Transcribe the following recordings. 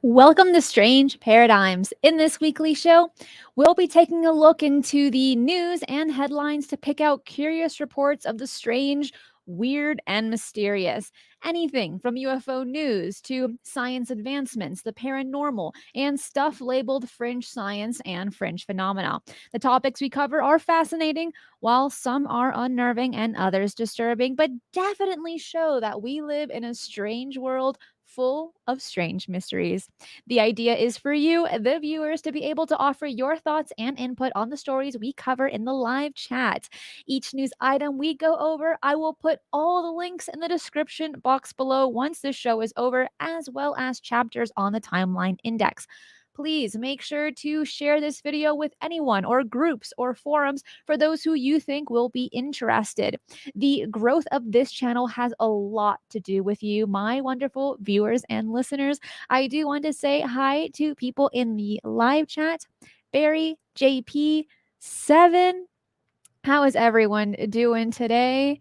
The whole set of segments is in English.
Welcome to Strange Paradigms. In this weekly show, we'll be taking a look into the news and headlines to pick out curious reports of the strange, weird, and mysterious. Anything from UFO news to science advancements, the paranormal, and stuff labeled fringe science and fringe phenomena. The topics we cover are fascinating, while some are unnerving and others disturbing, but definitely show that we live in a strange world full of strange mysteries. The idea is for you, the viewers, to be able to offer your thoughts and input on the stories we cover in the live chat. Each news item we go over, I will put all the links in the description box below once the show is over, as well as chapters on the timeline index. Please make sure to share this video with anyone or groups or forums for those who you think will be interested. The growth of this channel has a lot to do with you, my wonderful viewers and listeners. I do want to say hi to people in the live chat. Barry, JP, Seven. How is everyone doing today?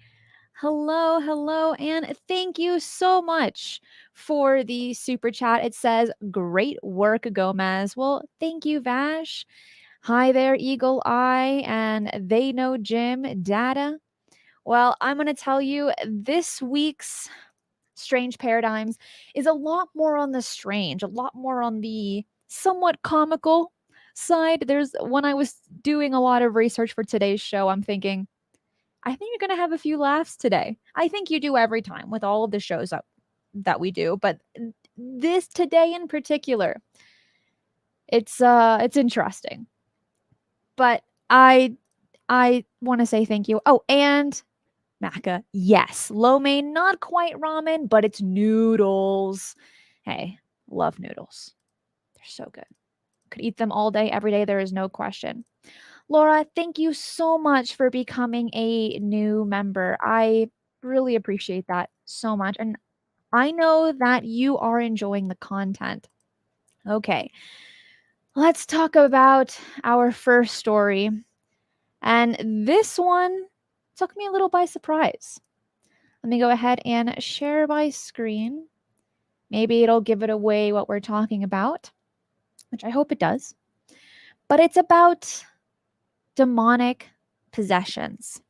Hello, hello, and thank you so much for the super chat. It says, "Great work, Gomez." Well, thank you, Vash. Hi there, Eagle Eye, and they know Jim Data. Well, I'm going to tell you this week's Strange Paradigms is a lot more on the strange, a lot more on the somewhat comical side. When I was doing a lot of research for today's show, I'm thinking, I think you're going to have a few laughs today. I think you do every time with all of the shows that we do, but this today in particular, it's interesting. But I want to say thank you. Oh, and Maka, yes. Lo mein, not quite ramen, but it's noodles. Hey, love noodles. They're so good. Could eat them all day, every day. There is no question. Laura, thank you so much for becoming a new member. I really appreciate that so much. And I know that you are enjoying the content. Okay, let's talk about our first story. And this one took me a little by surprise. Let me go ahead and share my screen. Maybe it'll give it away what we're talking about, which I hope it does. But it's about demonic possessions.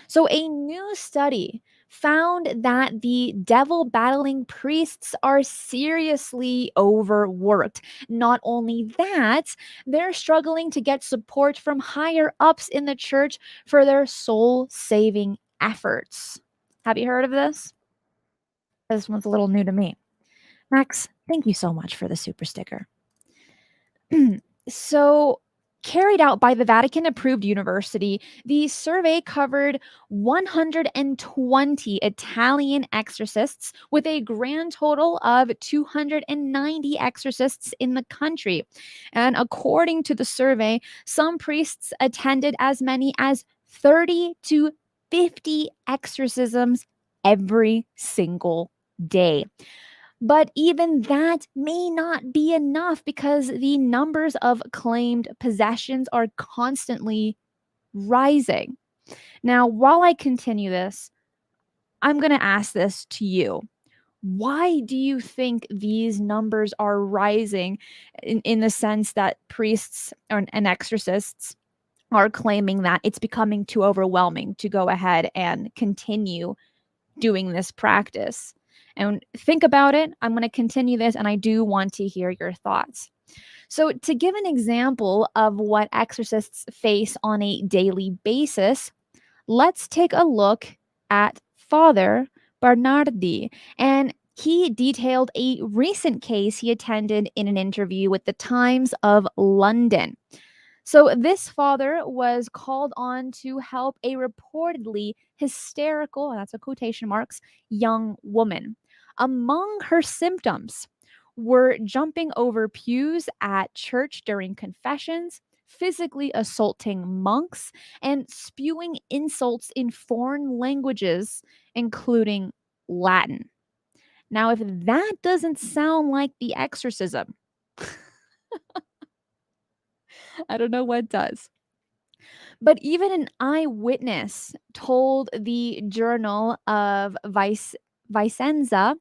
So, a new study found that the devil battling priests are seriously overworked. Not only that, they're struggling to get support from higher ups in the church for their soul saving efforts. Have you heard of this? This one's a little new to me. Max, thank you so much for the super sticker. So, carried out by the Vatican approved university, the survey covered 120 Italian exorcists with a grand total of 290 exorcists in the country. And according to the survey, some priests attended as many as 30 to 50 exorcisms every single day. But even that may not be enough because the numbers of claimed possessions are constantly rising. Now, while I continue this, I'm going to ask this to you. Why do you think these numbers are rising in the sense that priests and exorcists are claiming that it's becoming too overwhelming to go ahead and continue doing this practice? And think about it. I'm going to continue this, and I do want to hear your thoughts. So, to give an example of what exorcists face on a daily basis, let's take a look at Father Bernardi. And he detailed a recent case he attended in an interview with the Times of London. So, this father was called on to help a reportedly hysterical, and that's a quotation marks, young woman. Among her symptoms were jumping over pews at church during confessions, physically assaulting monks, and spewing insults in foreign languages, including Latin. Now, if that doesn't sound like the exorcism, I don't know what does. But even an eyewitness told the Journal of Vicenza,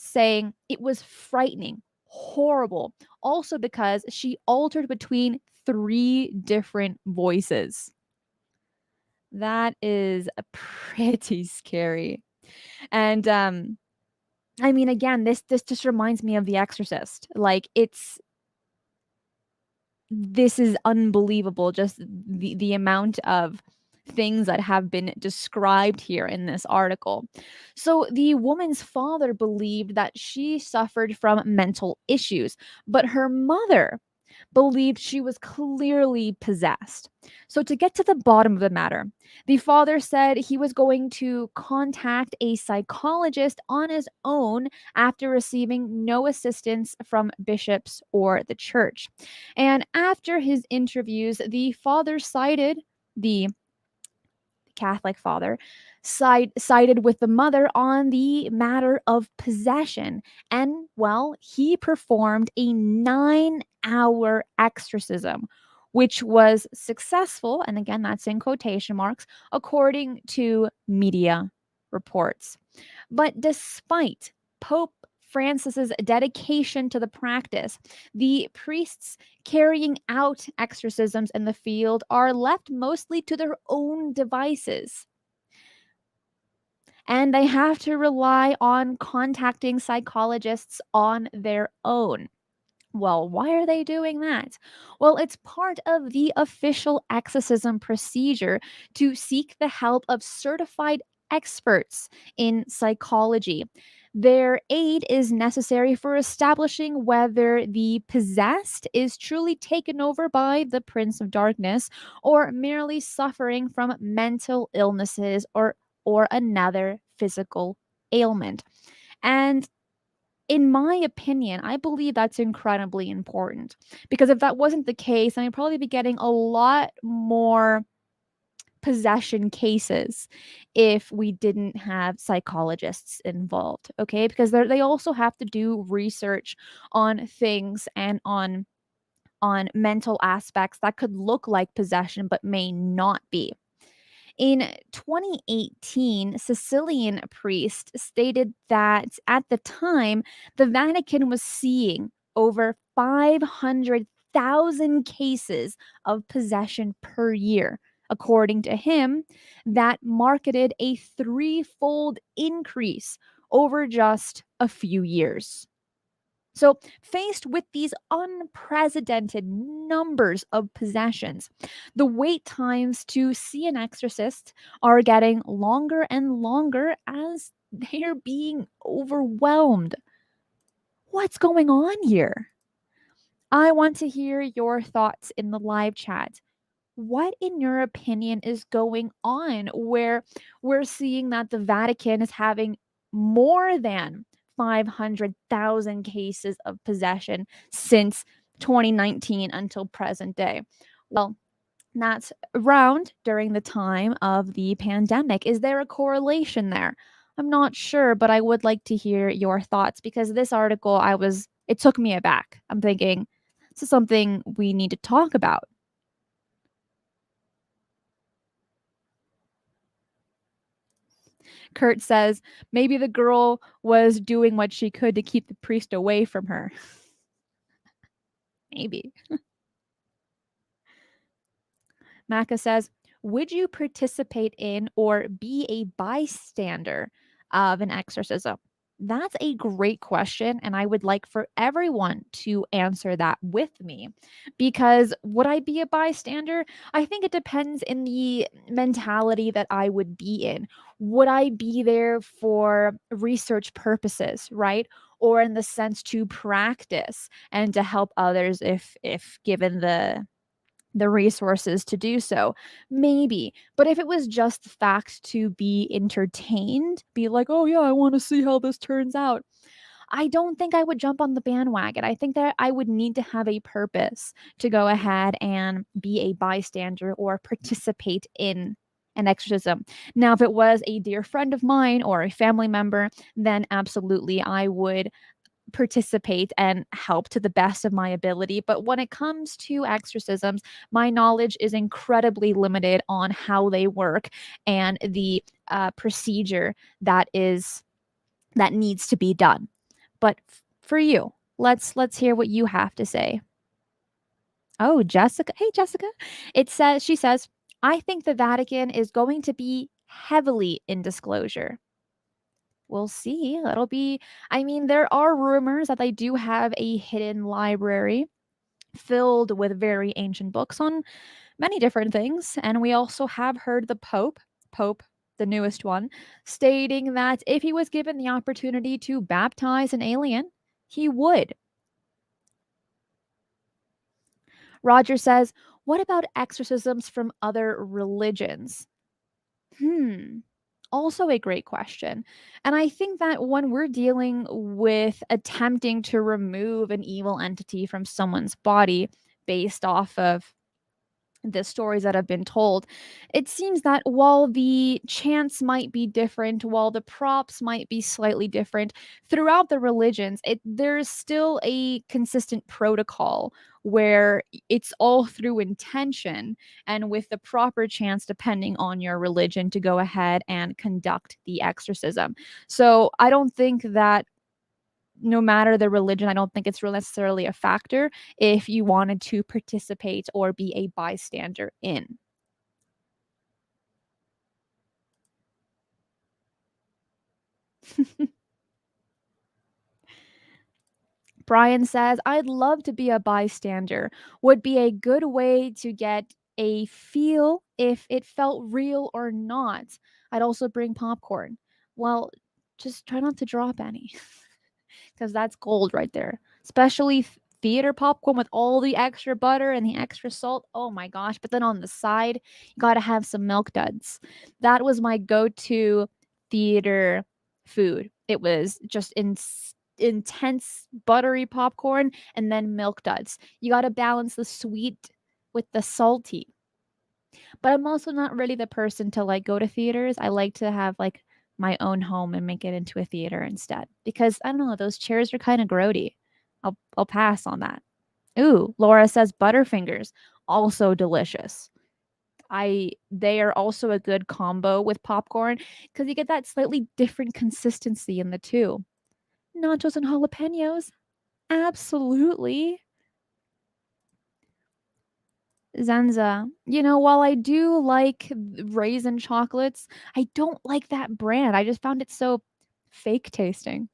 saying it was frightening, horrible. Also, because she altered between 3 different voices. That is pretty scary. And I mean, again, this just reminds me of The Exorcist. Like, this is unbelievable, just the amount of things that have been described here in this article. So the woman's father believed that she suffered from mental issues, but her mother believed she was clearly possessed. So, to get to the bottom of the matter, the father said he was going to contact a psychologist on his own after receiving no assistance from bishops or the church. And after his interviews, the father cited the Catholic father sided with the mother on the matter of possession. And, well, he performed a 9-hour exorcism, which was successful. And again, that's in quotation marks, according to media reports. But despite Pope Francis's dedication to the practice, the priests carrying out exorcisms in the field are left mostly to their own devices. And they have to rely on contacting psychologists on their own. Well, why are they doing that? Well, it's part of the official exorcism procedure to seek the help of certified experts in psychology. Their aid is necessary for establishing whether the possessed is truly taken over by the Prince of Darkness or merely suffering from mental illnesses or another physical ailment. And in my opinion, I believe that's incredibly important because if that wasn't the case, then I'd probably be getting a lot more possession cases if we didn't have psychologists involved. Okay, because they also have to do research on things and on mental aspects that could look like possession but may not be. In 2018, Sicilian priest stated that at the time, the Vatican was seeing over 500,000 cases of possession per year. According to him, that marketed a threefold increase over just a few years. So, faced with these unprecedented numbers of possessions, the wait times to see an exorcist are getting longer and longer as they're being overwhelmed. What's going on here? I want to hear your thoughts in the live chat. What, in your opinion, is going on where we're seeing that the Vatican is having more than 500,000 cases of possession since 2019 until present day? Well, that's around during the time of the pandemic. Is there a correlation there? I'm not sure, but I would like to hear your thoughts because this article, it took me aback. I'm thinking, this is something we need to talk about. Kurt says maybe the girl was doing what she could to keep the priest away from her. Maybe. Maka says, would you participate in or be a bystander of an exorcism? That's a great question. And I would like for everyone to answer that with me. Because would I be a bystander? I think it depends in the mentality that I would be in. Would I be there for research purposes, right? Or in the sense to practice and to help others if given the resources to do so, maybe. But if it was just the fact to be entertained, be like, oh yeah, I want to see how this turns out, I don't think I would jump on the bandwagon. I think that I would need to have a purpose to go ahead and be a bystander or participate in an exorcism. Now, if it was a dear friend of mine or a family member, then absolutely I would participate and help to the best of my ability. But when it comes to exorcisms, my knowledge is incredibly limited on how they work and the procedure that needs to be done. But for you, Let's hear what you have to say. Oh, Jessica. Hey, Jessica. She says, I think the Vatican is going to be heavily in disclosure. We'll see. It'll be, I mean, there are rumors that they do have a hidden library filled with very ancient books on many different things. And we also have heard Pope, the newest one, stating that if he was given the opportunity to baptize an alien, he would. Roger says, what about exorcisms from other religions? Also a great question. And I think that when we're dealing with attempting to remove an evil entity from someone's body based off of the stories that have been told, it seems that while the chants might be different, while the props might be slightly different throughout the religions, there's still a consistent protocol where it's all through intention and with the proper chants depending on your religion to go ahead and conduct the exorcism. So I don't think that no matter the religion, I don't think it's really necessarily a factor if you wanted to participate or be a bystander in. Brian says, I'd love to be a bystander. Would be a good way to get a feel if it felt real or not. I'd also bring popcorn. Well, just try not to drop any. Because that's gold right there. Especially theater popcorn with all the extra butter and the extra salt. Oh my gosh. But then on the side, you got to have some milk duds. That was my go to theater food. It was just intense buttery popcorn and then milk duds. You got to balance the sweet with the salty. But I'm also not really the person to like go to theaters. I like to have like my own home and make it into a theater instead because I don't know, those chairs are kind of grody. I'll pass on that. Ooh, Laura says Butterfingers, also delicious. They are also a good combo with popcorn because you get that slightly different consistency in the two. Nachos and jalapenos, absolutely. Zenza. While I do like raisin chocolates, I don't like that brand. I just found it so fake tasting.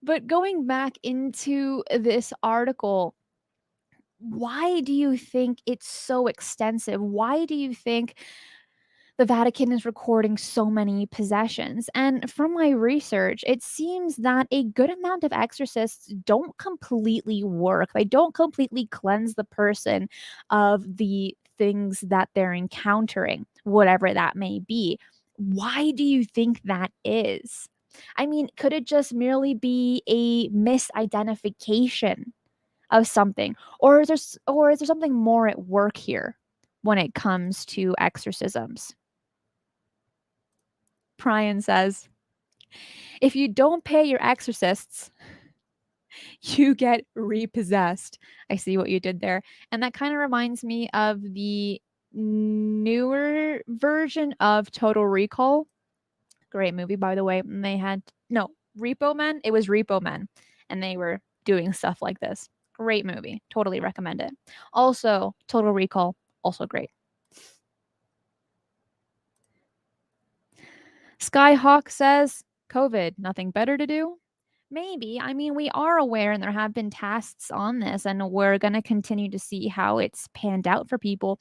But going back into this article, why do you think it's so extensive? Why do you think the Vatican is recording so many possessions? And from my research, it seems that a good amount of exorcists don't completely work. They don't completely cleanse the person of the things that they're encountering, whatever that may be. Why do you think that is? I mean, could it just merely be a misidentification of something, or is there something more at work here when it comes to exorcisms? Brian says, if you don't pay your exorcists, you get repossessed. I see what you did there. And that kind of reminds me of the newer version of Total Recall. Great movie, by the way. And they had, no, Repo Men. It was Repo Men. And they were doing stuff like this. Great movie. Totally recommend it. Also, Total Recall, also great. Skyhawk says, COVID, nothing better to do? Maybe. I mean, we are aware and there have been tests on this, and we're going to continue to see how it's panned out for people.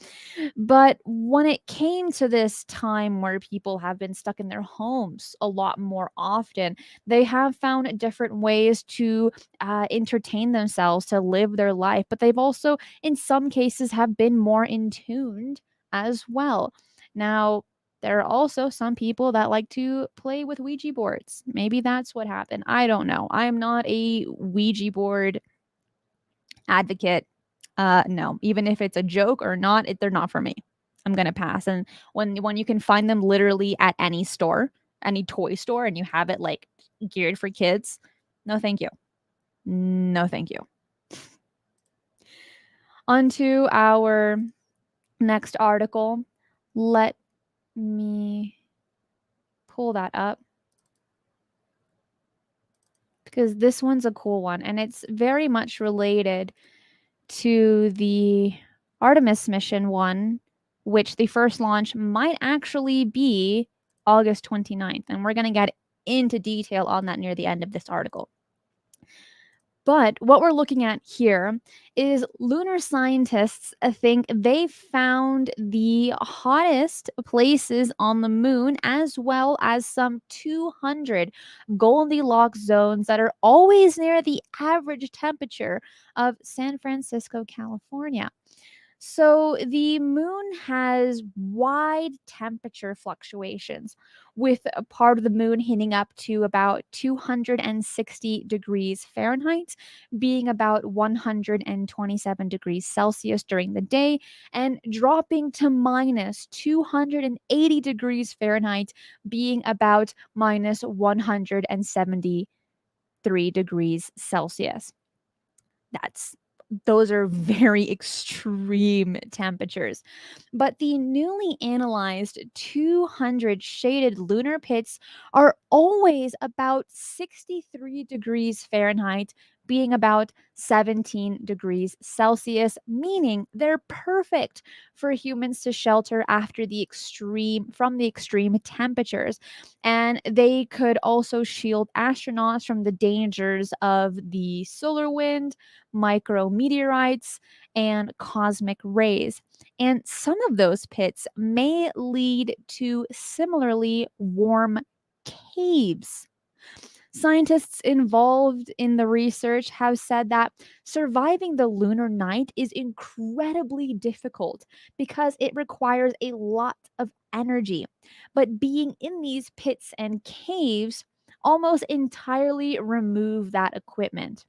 But when it came to this time where people have been stuck in their homes a lot more often, they have found different ways to entertain themselves, to live their life. But they've also, in some cases, have been more in tuned as well. Now, there are also some people that like to play with Ouija boards. Maybe that's what happened. I don't know. I am not a Ouija board advocate. No, even if it's a joke or not, they're not for me. I'm gonna pass. And when you can find them literally at any store, any toy store, and you have it like geared for kids, no, thank you. No, thank you. On to our next article. Let me pull that up because this one's a cool one, and it's very much related to the Artemis mission one, which the first launch might actually be August 29th. And we're going to get into detail on that near the end of this article. But what we're looking at here is lunar scientists think they found the hottest places on the moon, as well as some 200 Goldilocks zones that are always near the average temperature of San Francisco, California. So the moon has wide temperature fluctuations, with a part of the moon hitting up to about 260 degrees Fahrenheit, being about 127 degrees Celsius during the day, and dropping to minus 280 degrees Fahrenheit, being about minus 173 degrees Celsius. Those are very extreme temperatures. But the newly analyzed 200 shaded lunar pits are always about 63 degrees Fahrenheit, being about 17 degrees Celsius, meaning they're perfect for humans to shelter after the extreme temperatures. And they could also shield astronauts from the dangers of the solar wind, micrometeorites, and cosmic rays. And some of those pits may lead to similarly warm caves. Scientists involved in the research have said that surviving the lunar night is incredibly difficult because it requires a lot of energy. But being in these pits and caves almost entirely remove that equipment.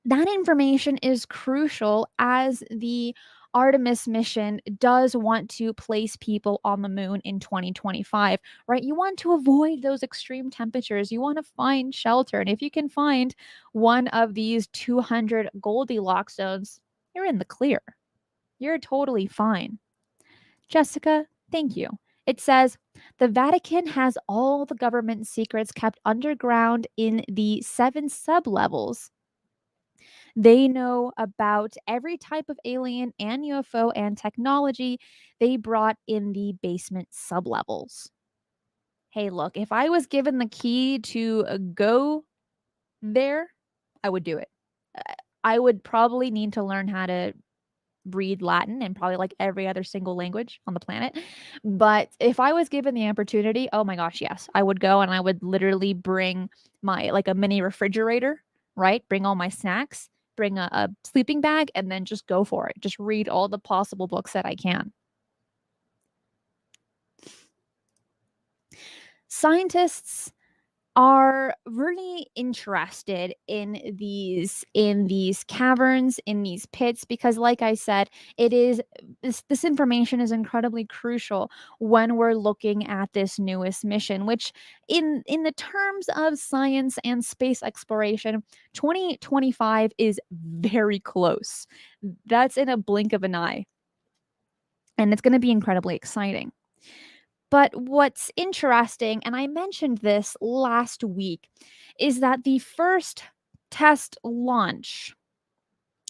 That information is crucial as the Artemis mission does want to place people on the moon in 2025, right? You want to avoid those extreme temperatures. You want to find shelter. And if you can find one of these 200 Goldilocks zones, you're in the clear. You're totally fine. Jessica, thank you. It says the Vatican has all the government secrets kept underground in the 7 sublevels. They know about every type of alien and UFO and technology they brought in the basement sublevels. Hey, look, if I was given the key to go there, I would do it. I would probably need to learn how to read Latin and probably like every other single language on the planet. But if I was given the opportunity, oh my gosh, yes, I would go and I would literally bring my like a mini refrigerator, right? Bring all my snacks, bring a sleeping bag, and then just go for it. Just read all the possible books that I can. Scientists are really interested in these caverns, in these pits, because like I said, it is this information is incredibly crucial when we're looking at this newest mission, which in the terms of science and space exploration, 2025 is very close. That's in a blink of an eye, and it's going to be incredibly exciting. But what's interesting, and I mentioned this last week, is that the first test launch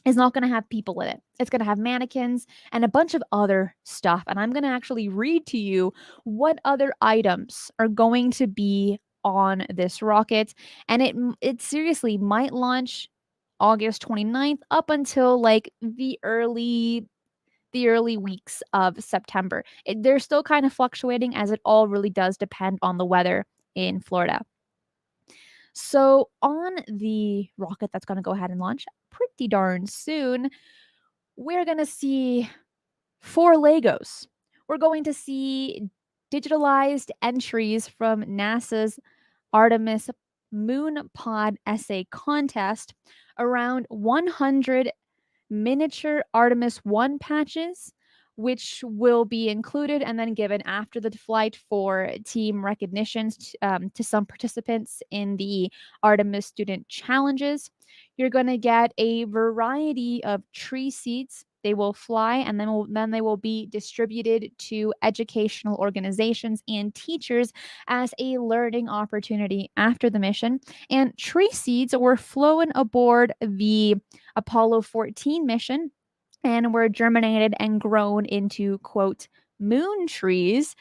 is not going to have people in it. It's going to have mannequins and a bunch of other stuff. And I'm going to actually read to you what other items are going to be on this rocket. And it seriously might launch August 29th up until like the early weeks of September. They're still kind of fluctuating as it all really does depend on the weather in Florida. So, on the rocket that's going to go ahead and launch pretty darn soon, we're going to see 4 Legos. We're going to see digitalized entries from NASA's Artemis Moon Pod Essay Contest, around 100 miniature Artemis 1 patches, which will be included and then given after the flight for team recognitions to some participants in the Artemis Student Challenges. You're going to get a variety of tree seats They will fly, and then they will be distributed to educational organizations and teachers as a learning opportunity after the mission. And tree seeds were flown aboard the Apollo 14 mission and were germinated and grown into, quote, moon trees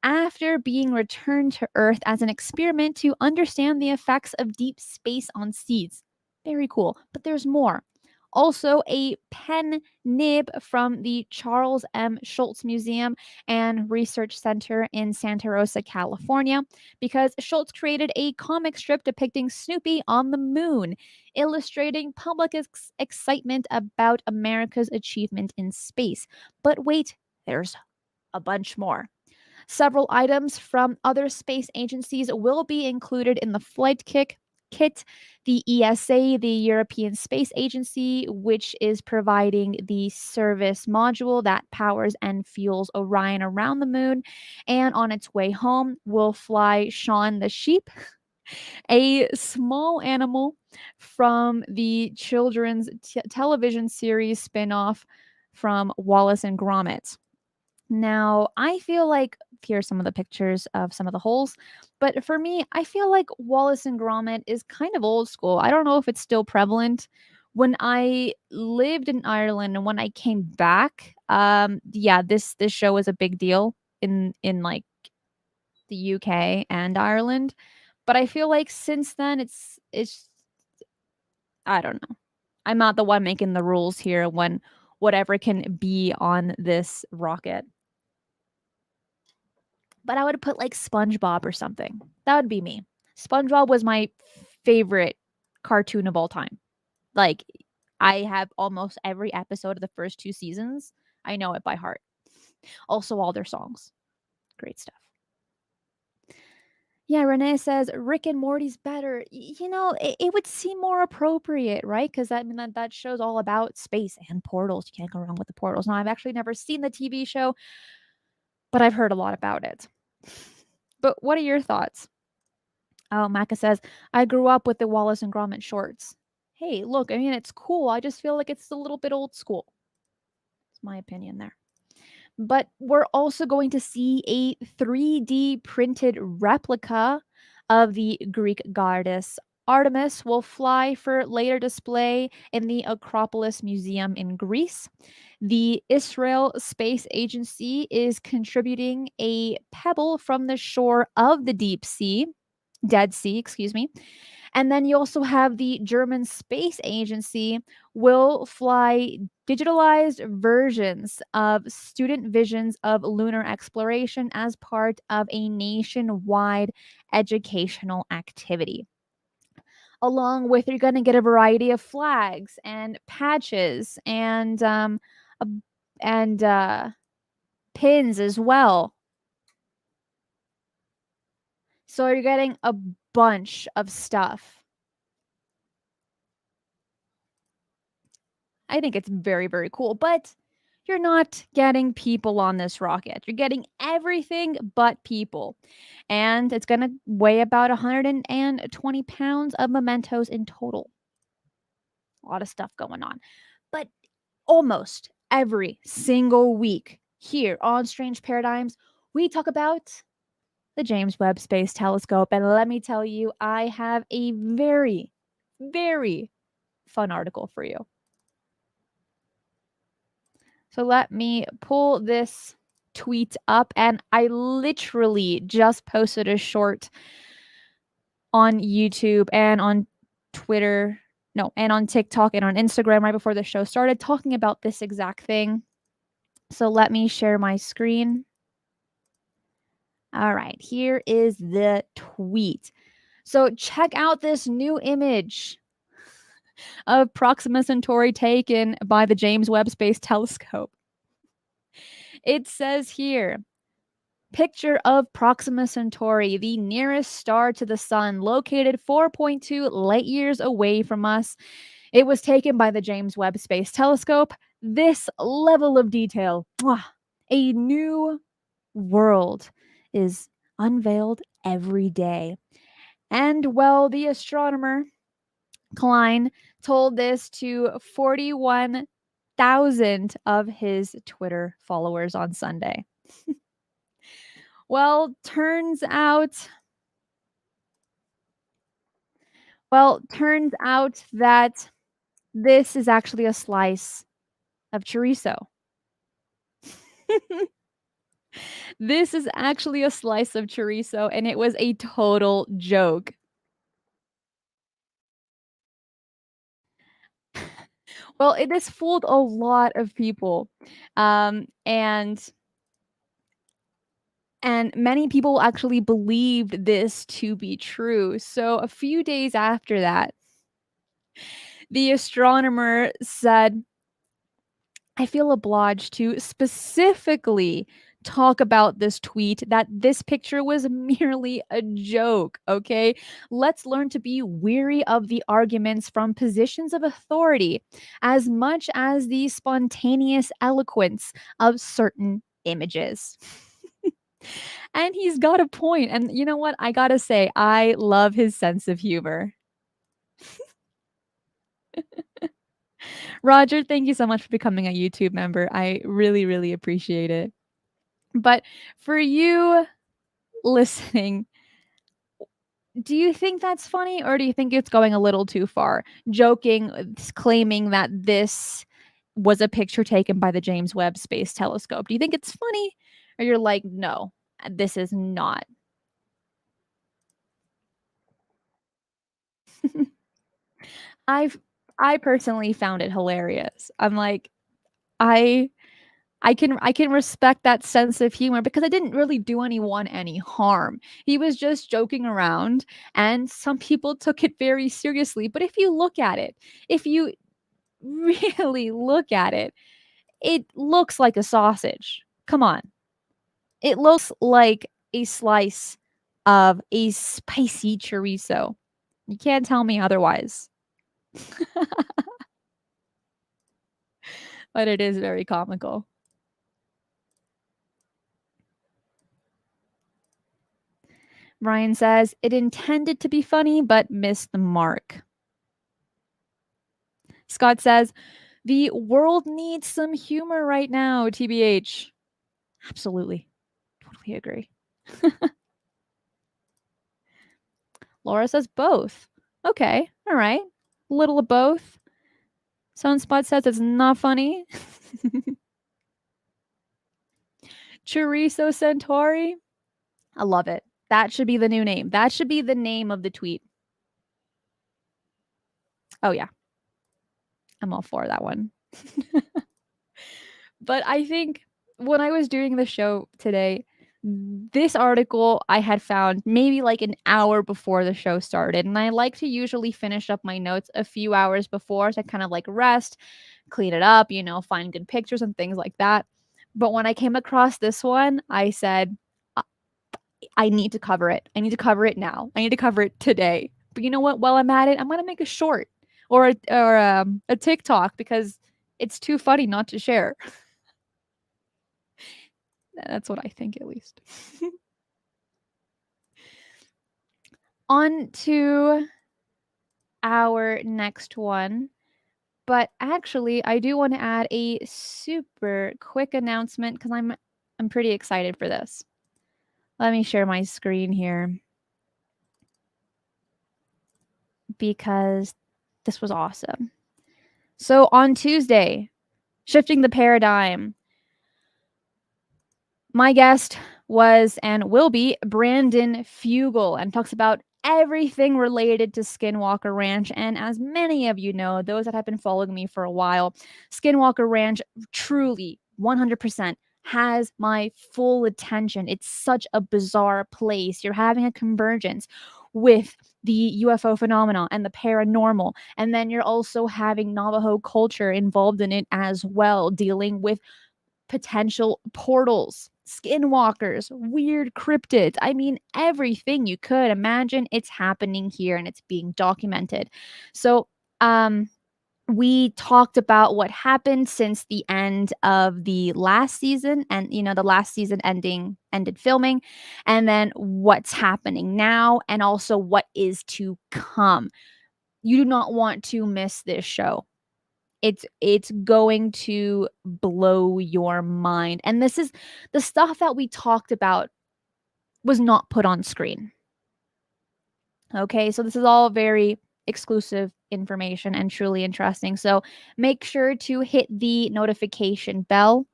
after being returned to Earth as an experiment to understand the effects of deep space on seeds. Very cool. But there's more. Also, a pen nib from the Charles M. Schultz Museum and Research Center in Santa Rosa, California, because Schultz created a comic strip depicting Snoopy on the moon, illustrating public excitement about America's achievement in space. But wait, there's a bunch more. Several items from other space agencies will be included in the flight kit. The ESA, the European Space Agency, which is providing the service module that powers and fuels Orion around the moon, and on its way home will fly Shaun the sheep, a small animal from the children's television series spin-off from Wallace and Gromit. Now, I feel like here's some of the pictures of some of the holes, but for me, I feel like Wallace and Gromit is kind of old school. I don't know if it's still prevalent. When I lived in Ireland and when I came back, yeah, this show was a big deal in like the UK and Ireland. But I feel like since then it's I don't know. I'm not the one making the rules here when whatever can be on this rocket. But I would put like SpongeBob or something. That would be me. SpongeBob was my favorite cartoon of all time. Like, I have almost every episode of the first 2 seasons. I know it by heart. Also, all their songs. Great stuff. Yeah, Renee says Rick and Morty's better. It would seem more appropriate, right? Because that show's all about space and portals. You can't go wrong with the portals. Now, I've actually never seen the TV show, but I've heard a lot about it. But what are your thoughts? Oh, Maka says, I grew up with the Wallace and Gromit shorts. Hey, look, I mean, it's cool. I just feel like it's a little bit old school. It's my opinion there. But we're also going to see a 3D printed replica of the Greek goddess Artemis will fly for later display in the Acropolis Museum in Greece. The Israel Space Agency is contributing a pebble from the shore of the Dead Sea, excuse me. And then you also have the German Space Agency will fly digitalized versions of student visions of lunar exploration as part of a nationwide educational activity. Along with, you're going to get a variety of flags and patches and pins as well. So you're getting a bunch of stuff. I think it's very, very cool, but you're not getting people on this rocket. You're getting everything but people. And it's going to weigh about 120 pounds of mementos in total. A lot of stuff going on. But almost every single week here on Strange Paradigms, we talk about the James Webb Space Telescope. And let me tell you, I have a very, very fun article for you. So let me pull this tweet up, and I literally just posted a short on YouTube and on Twitter, and on TikTok and on Instagram right before the show started talking about this exact thing. So let me share my screen. All right, here is the tweet. So check out this new image of Proxima Centauri taken by the James Webb Space Telescope. It says here, picture of Proxima Centauri, the nearest star to the sun, located 4.2 light years away from us. It was taken by the James Webb Space Telescope. This level of detail, a new world is unveiled every day. And well, the astronomer Klein told this to 41 100,000 of his Twitter followers on Sunday. Well, turns out turns out that this is actually a slice of chorizo. This is actually a slice of chorizo, and it was a total joke. Well, this fooled a lot of people, and many people actually believed this to be true. So a few days after that, the astronomer said, I feel obliged to specifically talk about this tweet that this picture was merely a joke, okay? Let's learn to be weary of the arguments from positions of authority as much as the spontaneous eloquence of certain images. And he's got a point, and you know what? I gotta say, I love his sense of humor. Roger, thank you so much for becoming a YouTube member. I really, really appreciate it. But for you listening, do you think that's funny or do you think it's going a little too far? Joking, claiming that this was a picture taken by the James Webb Space Telescope. Do you think it's funny or you're like, no, this is not? I've I personally found it hilarious. I'm like, I I can respect that sense of humor because I didn't really do anyone any harm. He was just joking around and some people took it very seriously. But if you look at it, if you really look at it, it looks like a sausage. Come on. It looks like a slice of a spicy chorizo. You can't tell me otherwise. But it is very comical. Ryan says, it intended to be funny, but missed the mark. Scott says, the world needs some humor right now, TBH. Absolutely. Totally agree. Laura says both. Okay. All right. A little of both. Sunspot says it's not funny. Chorizo Centauri. I love it. That should be the new name. That should be the name of the tweet. Oh, yeah. I'm all for that one. But I think when I was doing the show today, this article I had found maybe like an hour before the show started. And I like to usually finish up my notes a few hours before to kind of like rest, clean it up, find good pictures and things like that. But when I came across this one, I said, I need to cover it. I need to cover it now. I need to cover it today. But you know what? While I'm at it, I'm going to make a short or a TikTok because it's too funny not to share. That's what I think, at least. On to our next one. But actually, I do want to add a super quick announcement because I'm pretty excited for this. Let me share my screen here because this was awesome. So on Tuesday, shifting the paradigm, my guest was and will be Brandon Fugel and talks about everything related to Skinwalker Ranch. And as many of you know, those that have been following me for a while, Skinwalker Ranch truly 100% has my full attention. It's such a bizarre place. You're having a convergence with the UFO phenomenon and the paranormal. And then you're also having Navajo culture involved in it as well, dealing with potential portals, skinwalkers, weird cryptids. I mean, everything you could imagine, it's happening here and it's being documented. So, we talked about what happened since the end of the last season and the last season ended filming and then what's happening now and also what is to come. You do not want to miss this show. It's going to blow your mind. And this is the stuff that we talked about was not put on screen. Okay, so this is all very exclusive information and truly interesting. So make sure to hit the notification bell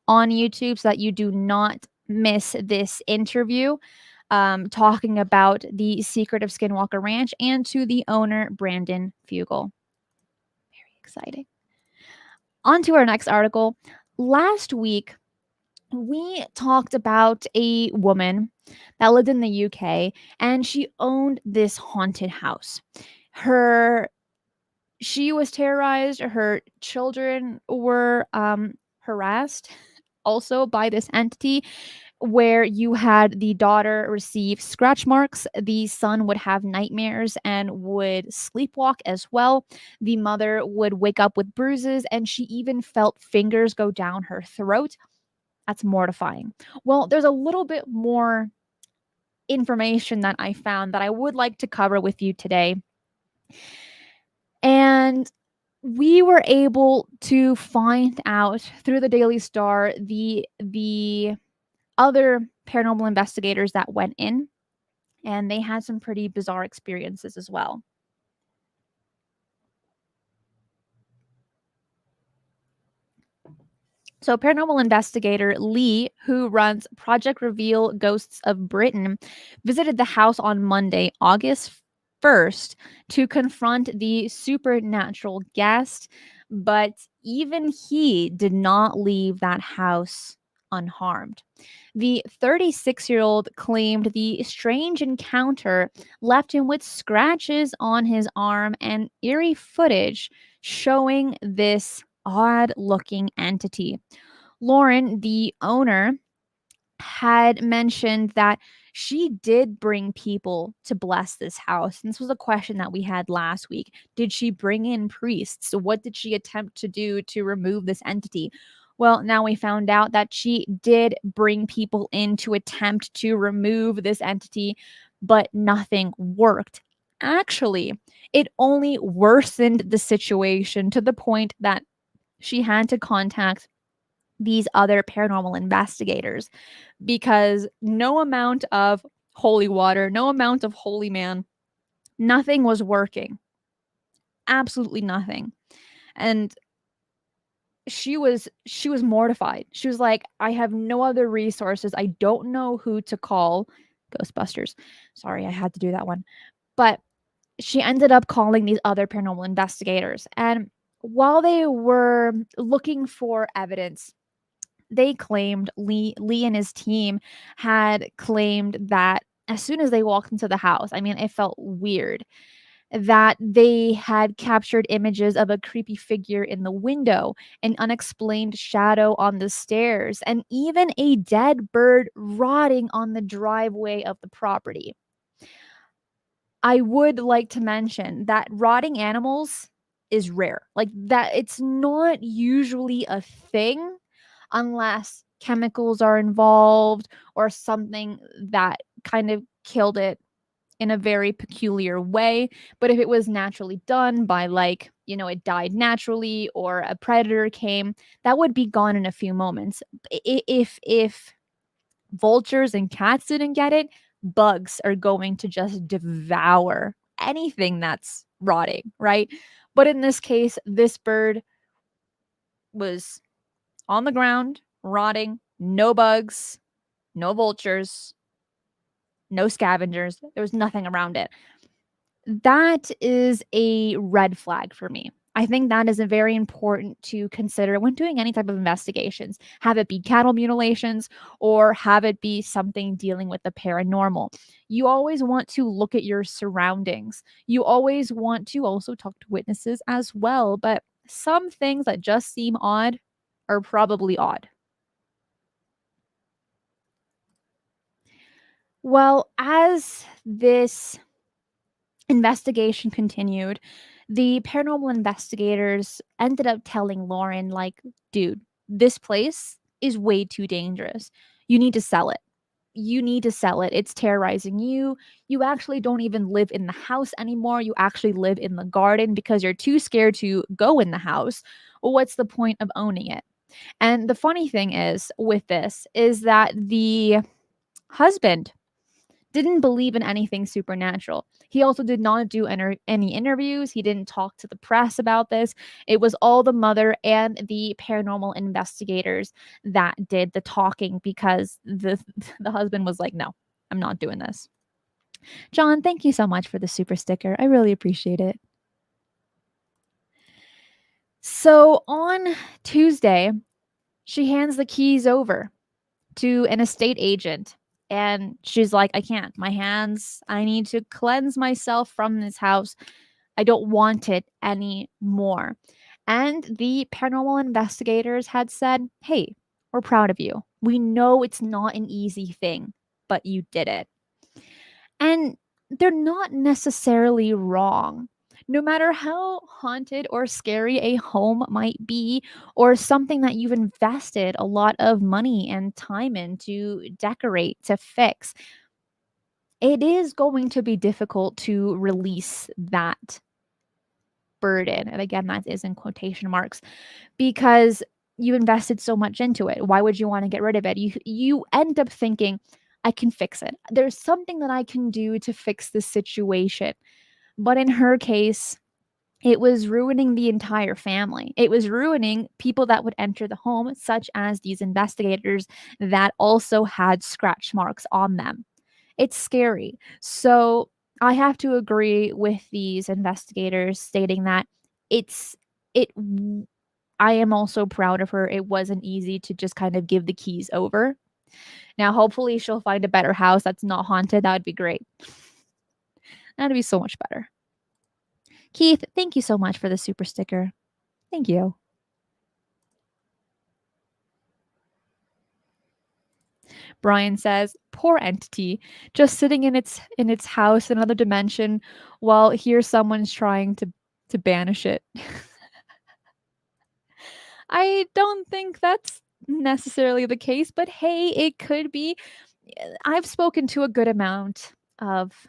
on YouTube so that you do not miss this interview talking about the secret of Skinwalker Ranch and to the owner, Brandon Fugel. Very exciting. On to our next article. Last week, we talked about a woman that lived in the UK and she owned this haunted house. She was terrorized, her children were harassed also by this entity, where you had the daughter receive scratch marks, the son would have nightmares and would sleepwalk as well. The mother would wake up with bruises and she even felt fingers go down her throat. That's mortifying. Well, there's a little bit more information that I found that I would like to cover with you today. And we were able to find out through the Daily Star the other paranormal investigators that went in, and they had some pretty bizarre experiences as well. So, paranormal investigator Lee, who runs Project Reveal Ghosts of Britain, visited the house on Monday, August 1st, to confront the supernatural guest, but even he did not leave that house unharmed. The 36-year-old claimed the strange encounter left him with scratches on his arm and eerie footage showing this odd looking entity. Lauren, the owner, had mentioned that she did bring people to bless this house. And this was a question that we had last week. Did she bring in priests? What did she attempt to do to remove this entity? Well, now we found out that she did bring people in to attempt to remove this entity, but nothing worked. Actually, it only worsened the situation to the point that she had to contact these other paranormal investigators because no amount of holy water, no amount of holy man, nothing was working. Absolutely nothing. And she was mortified. She was like, I have no other resources. I don't know who to call. Ghostbusters. Sorry, I had to do that one. But she ended up calling these other paranormal investigators. And while they were looking for evidence, they claimed Lee and his team had claimed that as soon as they walked into the house, I mean, it felt weird that they had captured images of a creepy figure in the window, an unexplained shadow on the stairs, and even a dead bird rotting on the driveway of the property. I would like to mention that rotting animals is rare. Like that, it's not usually a thing unless chemicals are involved or something that kind of killed it in a very peculiar way. But if it was naturally done by, like, it died naturally or a predator came, that would be gone in a few moments. If vultures and cats didn't get it, bugs are going to just devour anything that's rotting, right? But in this case, this bird was on the ground, rotting, no bugs, no vultures, no scavengers. There was nothing around it. That is a red flag for me. I think that is a very important to consider when doing any type of investigations. Have it be cattle mutilations or have it be something dealing with the paranormal. You always want to look at your surroundings. You always want to also talk to witnesses as well. But some things that just seem odd are probably odd. Well, as this investigation continued, the paranormal investigators ended up telling Lauren, like, dude, this place is way too dangerous. You need to sell it. You need to sell it. It's terrorizing you. You actually don't even live in the house anymore. You actually live in the garden because you're too scared to go in the house. what's the point of owning it? And the funny thing is with this is that the husband didn't believe in anything supernatural. He also did not do any interviews. He didn't talk to the press about this. It was all the mother and the paranormal investigators that did the talking because the husband was like, "No, I'm not doing this." John, thank you so much for the super sticker. I really appreciate it. So on Tuesday, she hands the keys over to an estate agent. And she's like, I can't. My hands, I need to cleanse myself from this house. I don't want it anymore. And the paranormal investigators had said, hey, we're proud of you. We know it's not an easy thing, but you did it. And they're not necessarily wrong. No matter how haunted or scary a home might be, or something that you've invested a lot of money and time in to decorate, to fix, it is going to be difficult to release that burden. And again, that is in quotation marks because you invested so much into it. Why would you want to get rid of it? You end up thinking, I can fix it. There's something that I can do to fix this situation. But in her case, it was ruining the entire family. It was ruining people that would enter the home, such as these investigators that also had scratch marks on them. It's scary. So I have to agree with these investigators stating that it's it I am also proud of her. It wasn't easy to just kind of give the keys over. Now, hopefully, she'll find a better house that's not haunted. That would be great. That'd be so much better. Keith, thank you so much for the super sticker. Thank you. Brian says, "Poor entity, just sitting in its house in another dimension, while here someone's trying to banish it." I don't think that's necessarily the case, but hey, it could be. I've spoken to a good amount of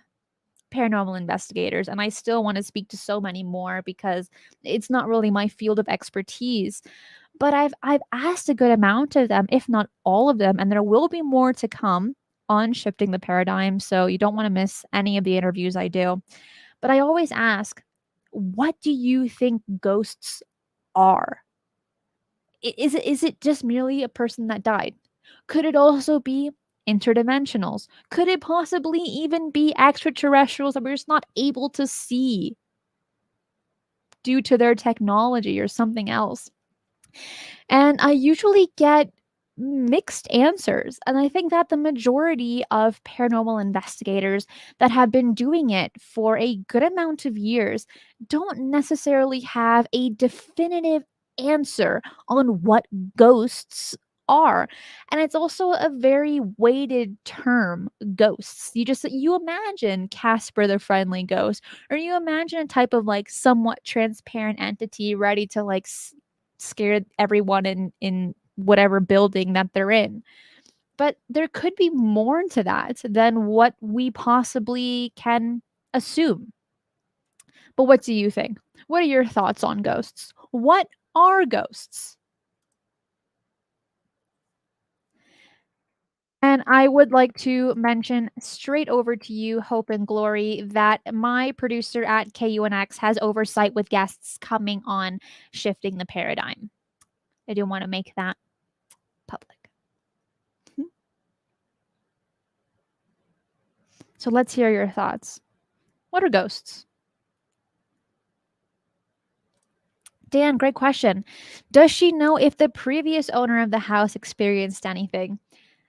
paranormal investigators, and I still want to speak to so many more because it's not really my field of expertise. But I've asked a good amount of them, if not all of them, and there will be more to come on shifting the paradigm. So you don't want to miss any of the interviews I do. But I always ask, what do you think ghosts are? Is it just merely a person that died? Could it also be interdimensionals? Could it possibly even be extraterrestrials that we're just not able to see due to their technology or something else? And I usually get mixed answers. And I think that the majority of paranormal investigators that have been doing it for a good amount of years don't necessarily have a definitive answer on what ghosts are. And it's also a very weighted term, ghosts. You imagine Casper the Friendly Ghost, or you imagine a type of like somewhat transparent entity ready to like scare everyone in whatever building that they're in. But there could be more to that than what we possibly can assume. But what do you think? What are your thoughts on ghosts? What are ghosts? And I would like to mention straight over to you, Hope and Glory, that my producer at KUNX has oversight with guests coming on Shifting the Paradigm. I do want to make that public. So let's hear your thoughts. What are ghosts? Dan, great question. Does she know if the previous owner of the house experienced anything?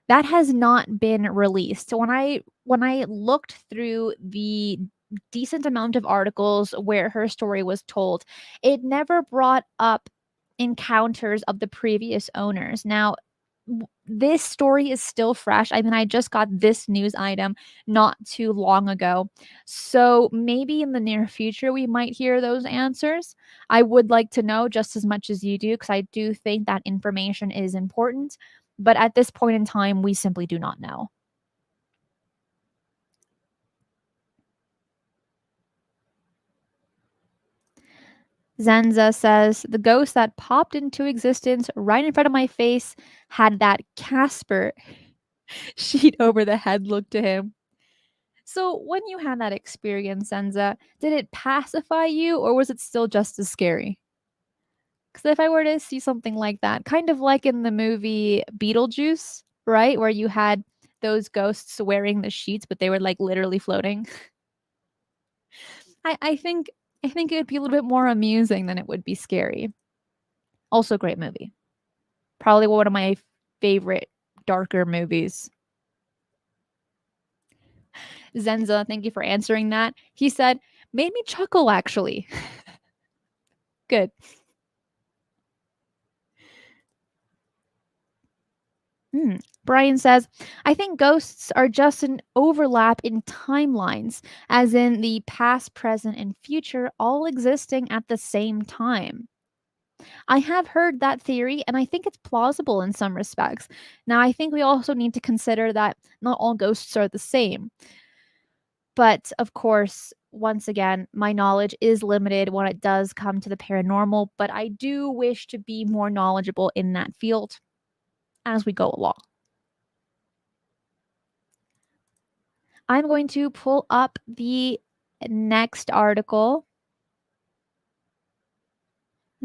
That has not been released. So when I looked through the decent amount of articles where her story was told, it never brought up encounters of the previous owners. Now, this story is still fresh. I mean, I just got this news item not too long ago. So maybe in the near future, we might hear those answers. I would like to know just as much as you do, because I do think that information is important. But at this point in time, we simply do not know. Zenza says the ghost that popped into existence right in front of my face had that Casper sheet over the head look to him. So, when you had that experience, Zenza, did it pacify you or was it still just as scary? Because if I were to see something like that, kind of like in the movie Beetlejuice, right? Where you had those ghosts wearing the sheets, but they were like literally floating. I, I think I think it would be a little bit more amusing than it would be scary. Also, great movie. Probably one of my favorite darker movies. Zenza, thank you for answering that. He said, made me chuckle actually. Good. Brian says, I think ghosts are just an overlap in timelines, as in the past, present, and future all existing at the same time. I have heard that theory, and I think it's plausible in some respects. Now, I think we also need to consider that not all ghosts are the same. But of course, once again, my knowledge is limited when it does come to the paranormal, but I do wish to be more knowledgeable in that field as we go along. I'm going to pull up the next article.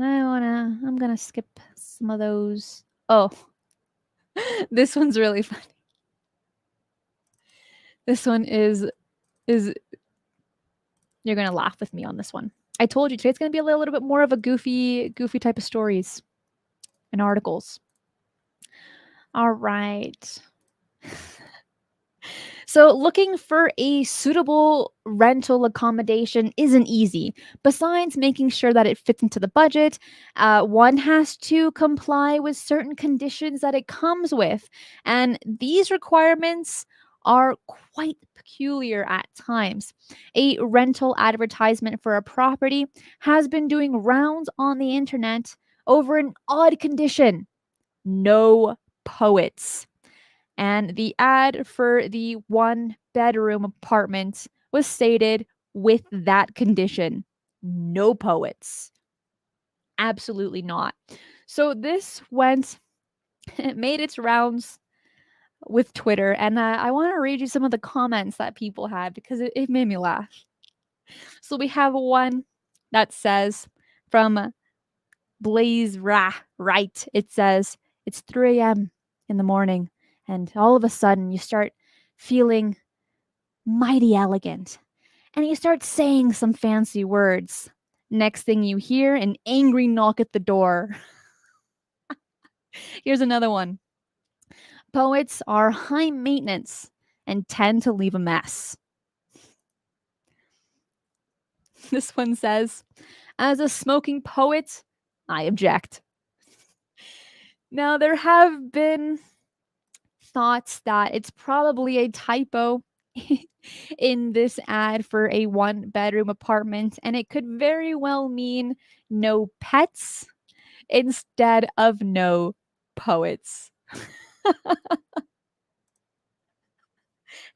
I'm gonna skip some of those. Oh, this one's really funny. This one is you're gonna laugh with me on this one. I told you today's gonna be a little bit more of a goofy type of stories and articles. All right. So, looking for a suitable rental accommodation isn't easy. Besides making sure that it fits into the budget, one has to comply with certain conditions that it comes with. And these requirements are quite peculiar at times. A rental advertisement for a property has been doing rounds on the internet over an odd condition: no poets. And the ad for the one bedroom apartment was stated with that condition: no poets. Absolutely not. So this went, it made its rounds with Twitter, and I want to read you some of the comments that people had because it made me laugh. So we have one that says from Blaze right. It says, it's 3 a.m. in the morning, and all of a sudden you start feeling mighty elegant, and you start saying some fancy words. Next thing you hear, an angry knock at the door. Here's another one. Poets are high maintenance and tend to leave a mess. This one says, as a smoking poet, I object. Now, there have been thoughts that it's probably a typo in this ad for a one bedroom apartment, and it could very well mean no pets instead of no poets.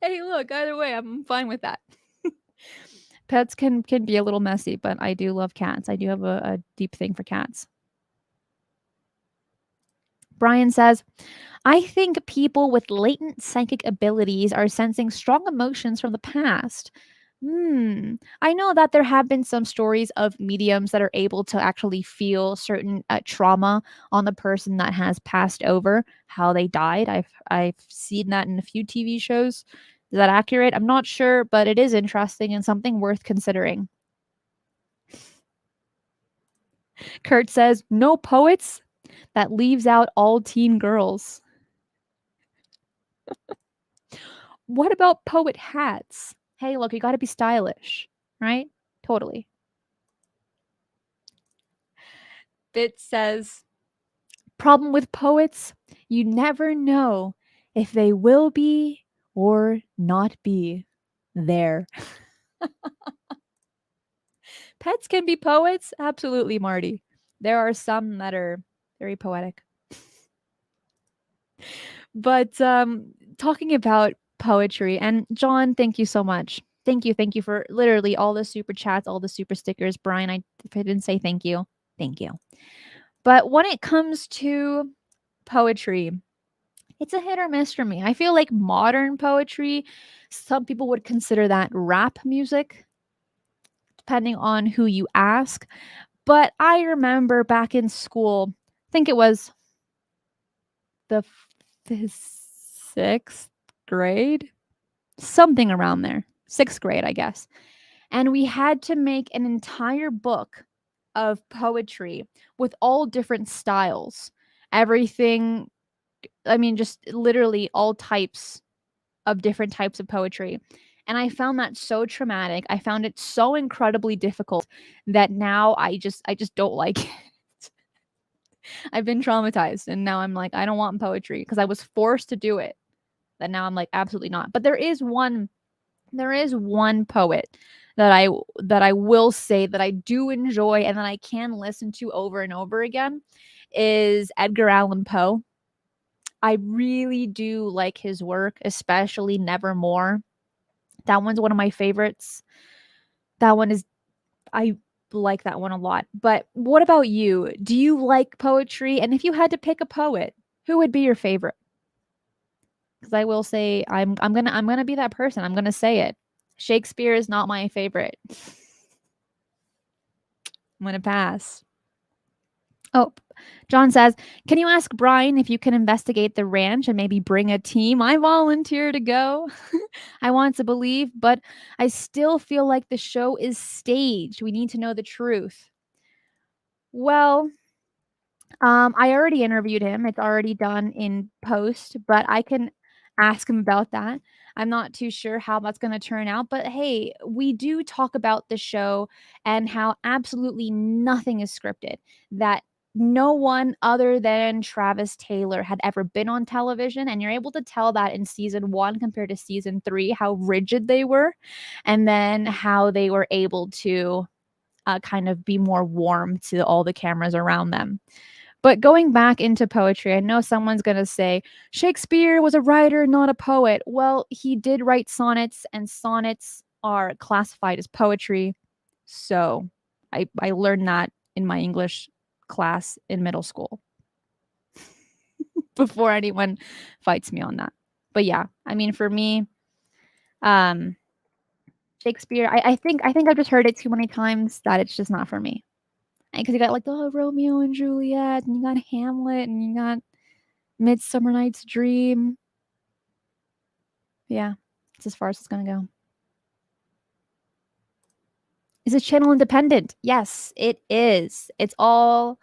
Hey, look, either way, I'm fine with that. Pets can be a little messy, but I do love cats. I do have a deep thing for cats. Brian says, I think people with latent psychic abilities are sensing strong emotions from the past. I know that there have been some stories of mediums that are able to actually feel certain trauma on the person that has passed over, how they died. I've seen that in a few TV shows. Is that accurate? I'm not sure, but it is interesting and something worth considering. Kurt says, no poets? That leaves out all teen girls. What about poet hats? Hey, look, you got to be stylish, right? Totally. Bit says, problem with poets, you never know if they will be or not be there. Pets can be poets? Absolutely, Marty. There are some that are very poetic. But talking about poetry, and John, thank you so much. Thank you for literally all the super chats, all the super stickers. Brian, if I didn't say thank you, thank you. But when it comes to poetry, it's a hit or miss for me. I feel like modern poetry, some people would consider that rap music, depending on who you ask. But I remember back in school, I think it was the 6th grade, something around there, 6th grade, I guess. And we had to make an entire book of poetry with all different styles. Everything, I mean, just literally all types of different types of poetry. And I found that so traumatic. I found it so incredibly difficult that now I just don't like it. I've been traumatized and now I'm like, I don't want poetry because I was forced to do it. That now I'm like, absolutely not. But there is one poet that I will say that I do enjoy and that I can listen to over and over again is Edgar Allan Poe. I really do like his work, especially Nevermore. That one's one of my favorites. That one is I like that one a lot. But what about you? Do you like poetry? And if you had to pick a poet, who would be your favorite? Because I will say I'm gonna be that person. I'm gonna say it. Shakespeare is not my favorite. I'm gonna pass. Oh, John says, can you ask Brian if you can investigate the ranch and maybe bring a team? I volunteer to go. I want to believe, but I still feel like the show is staged. We need to know the truth. Well, I already interviewed him. It's already done in post, but I can ask him about that. I'm not too sure how that's going to turn out, but hey, we do talk about the show and how absolutely nothing is scripted. That no one other than Travis Taylor had ever been on television, and you're able to tell that in season 1 compared to season 3 how rigid they were, and then how they were able to kind of be more warm to all the cameras around them. But going back into poetry, I know someone's going to say Shakespeare was a writer, not a poet. Well, he did write sonnets, and sonnets are classified as poetry. So I learned that in my English class in middle school before anyone fights me on that. But yeah, I mean, for me, um, Shakespeare, I think I've just heard it too many times that it's just not for me. Because you got like the Romeo and Juliet, and you got Hamlet, and you got Midsummer Night's Dream. Yeah, it's as far as it's gonna go. Is this channel independent? Yes, it is. It's all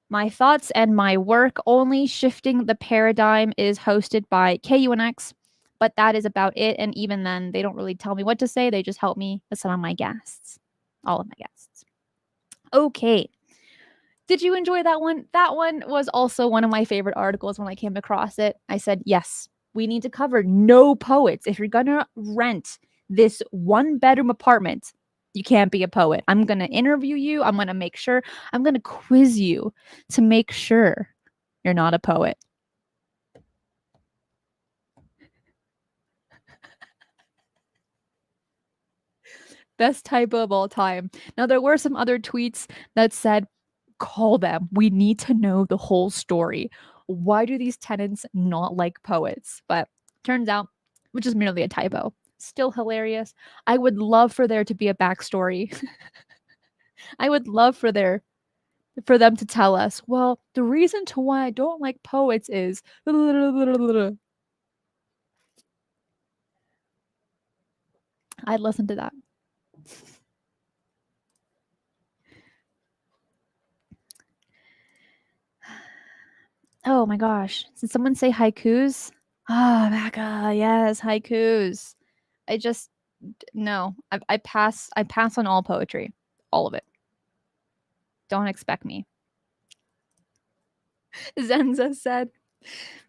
my thoughts and my work. Only Shifting the Paradigm is hosted by KUNX, but that is about it. And even then, they don't really tell me what to say. They just help me with some of my guests. All of my guests. Okay. Did you enjoy that one? That one was also one of my favorite articles when I came across it. I said, yes, we need to cover no poets. If you're going to rent this 1-bedroom apartment, you can't be a poet. I'm going to interview you. I'm going to make sure, I'm going to quiz you to make sure you're not a poet. Best typo of all time. Now, there were some other tweets that said, call them. We need to know the whole story. Why do these tenants not like poets? But turns out, which is merely a typo. Still hilarious. I would love for there to be a backstory. I would love for them to tell us, well, the reason to why I don't like poets is I'd listen to that. Oh my gosh. Did someone say haikus? Ah, Becca, yes, haikus. I just no. I pass on all poetry. All of it. Don't expect me. Zenza said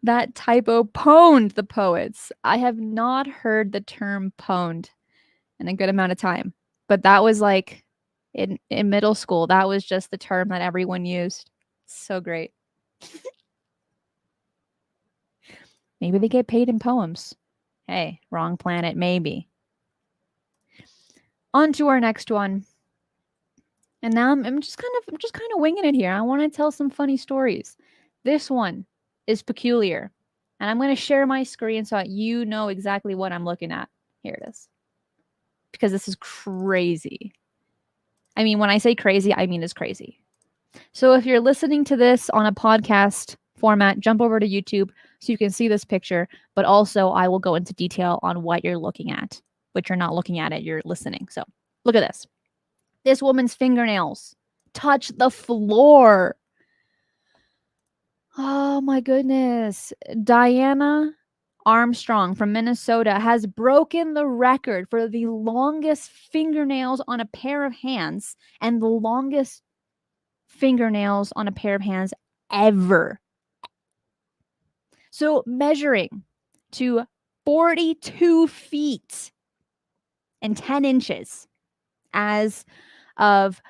that typo pwned the poets. I have not heard the term pwned in a good amount of time. But that was like in middle school, that was just the term that everyone used. So great. Maybe they get paid in poems. Hey, wrong planet, maybe. On to our next one. And now I'm just kind of winging it here. I want to tell some funny stories. This one is peculiar. And I'm going to share my screen so that you know exactly what I'm looking at. Here it is. Because this is crazy. I mean, when I say crazy, I mean it's crazy. So if you're listening to this on a podcast format, jump over to YouTube so you can see this picture. But also, I will go into detail on what you're looking at, but you're not looking at it, you're listening. So look at this. This woman's fingernails touch the floor. Oh my goodness. Diana Armstrong from Minnesota has broken the record for the longest fingernails on a pair of hands and the longest fingernails on a pair of hands ever. So measuring to 42 feet and 10 inches as of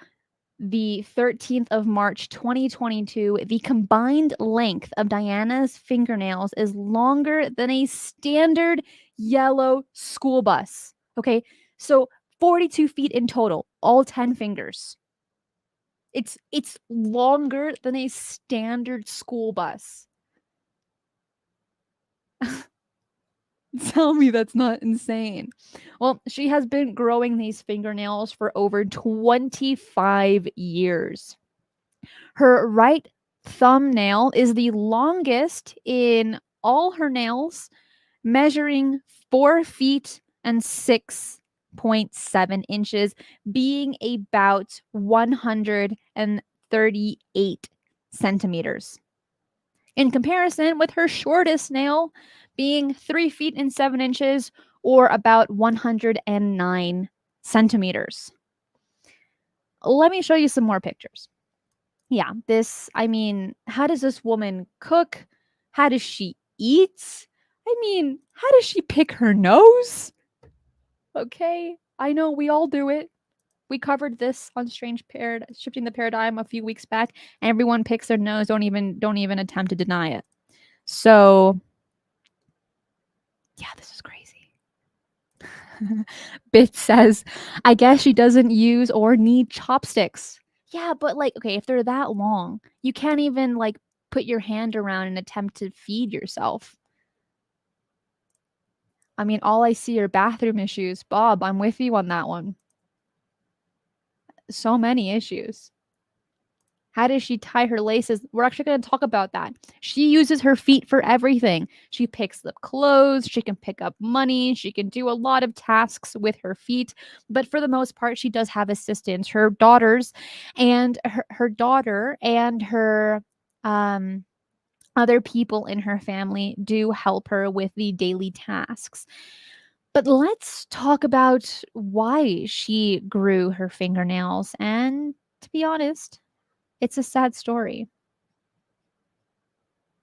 the 13th of March 2022, the combined length of Diana's fingernails is longer than a standard yellow school bus. Okay, so 42 feet in total, all 10 fingers. It's longer than a standard school bus. Tell me that's not insane. Well, she has been growing these fingernails for over 25 years. Her right thumbnail is the longest in all her nails, measuring 4 feet and 6.7 inches, being about 138 centimeters. In comparison with her shortest nail being 3 feet and 7 inches, or about 109 centimeters. Let me show you some more pictures. Yeah, I mean, how does this woman cook? How does she eat? I mean, how does she pick her nose? Okay, I know we all do it. We covered this on Shifting the Paradigm a few weeks back. Everyone picks their nose, don't even attempt to deny it. So, yeah, this is crazy. Bit says, I guess she doesn't use or need chopsticks. Yeah, but like, okay, if they're that long, you can't even like put your hand around and attempt to feed yourself. I mean, all I see are bathroom issues. Bob, I'm with you on that one. So many issues. How does she tie her laces? We're actually going to talk about that. She uses her feet for everything. She picks up clothes, she can pick up money, she can do a lot of tasks with her feet, but for the most part, she does have assistants. Her daughters and her daughter and her other people in her family do help her with the daily tasks. But let's talk about why she grew her fingernails. And to be honest, it's a sad story.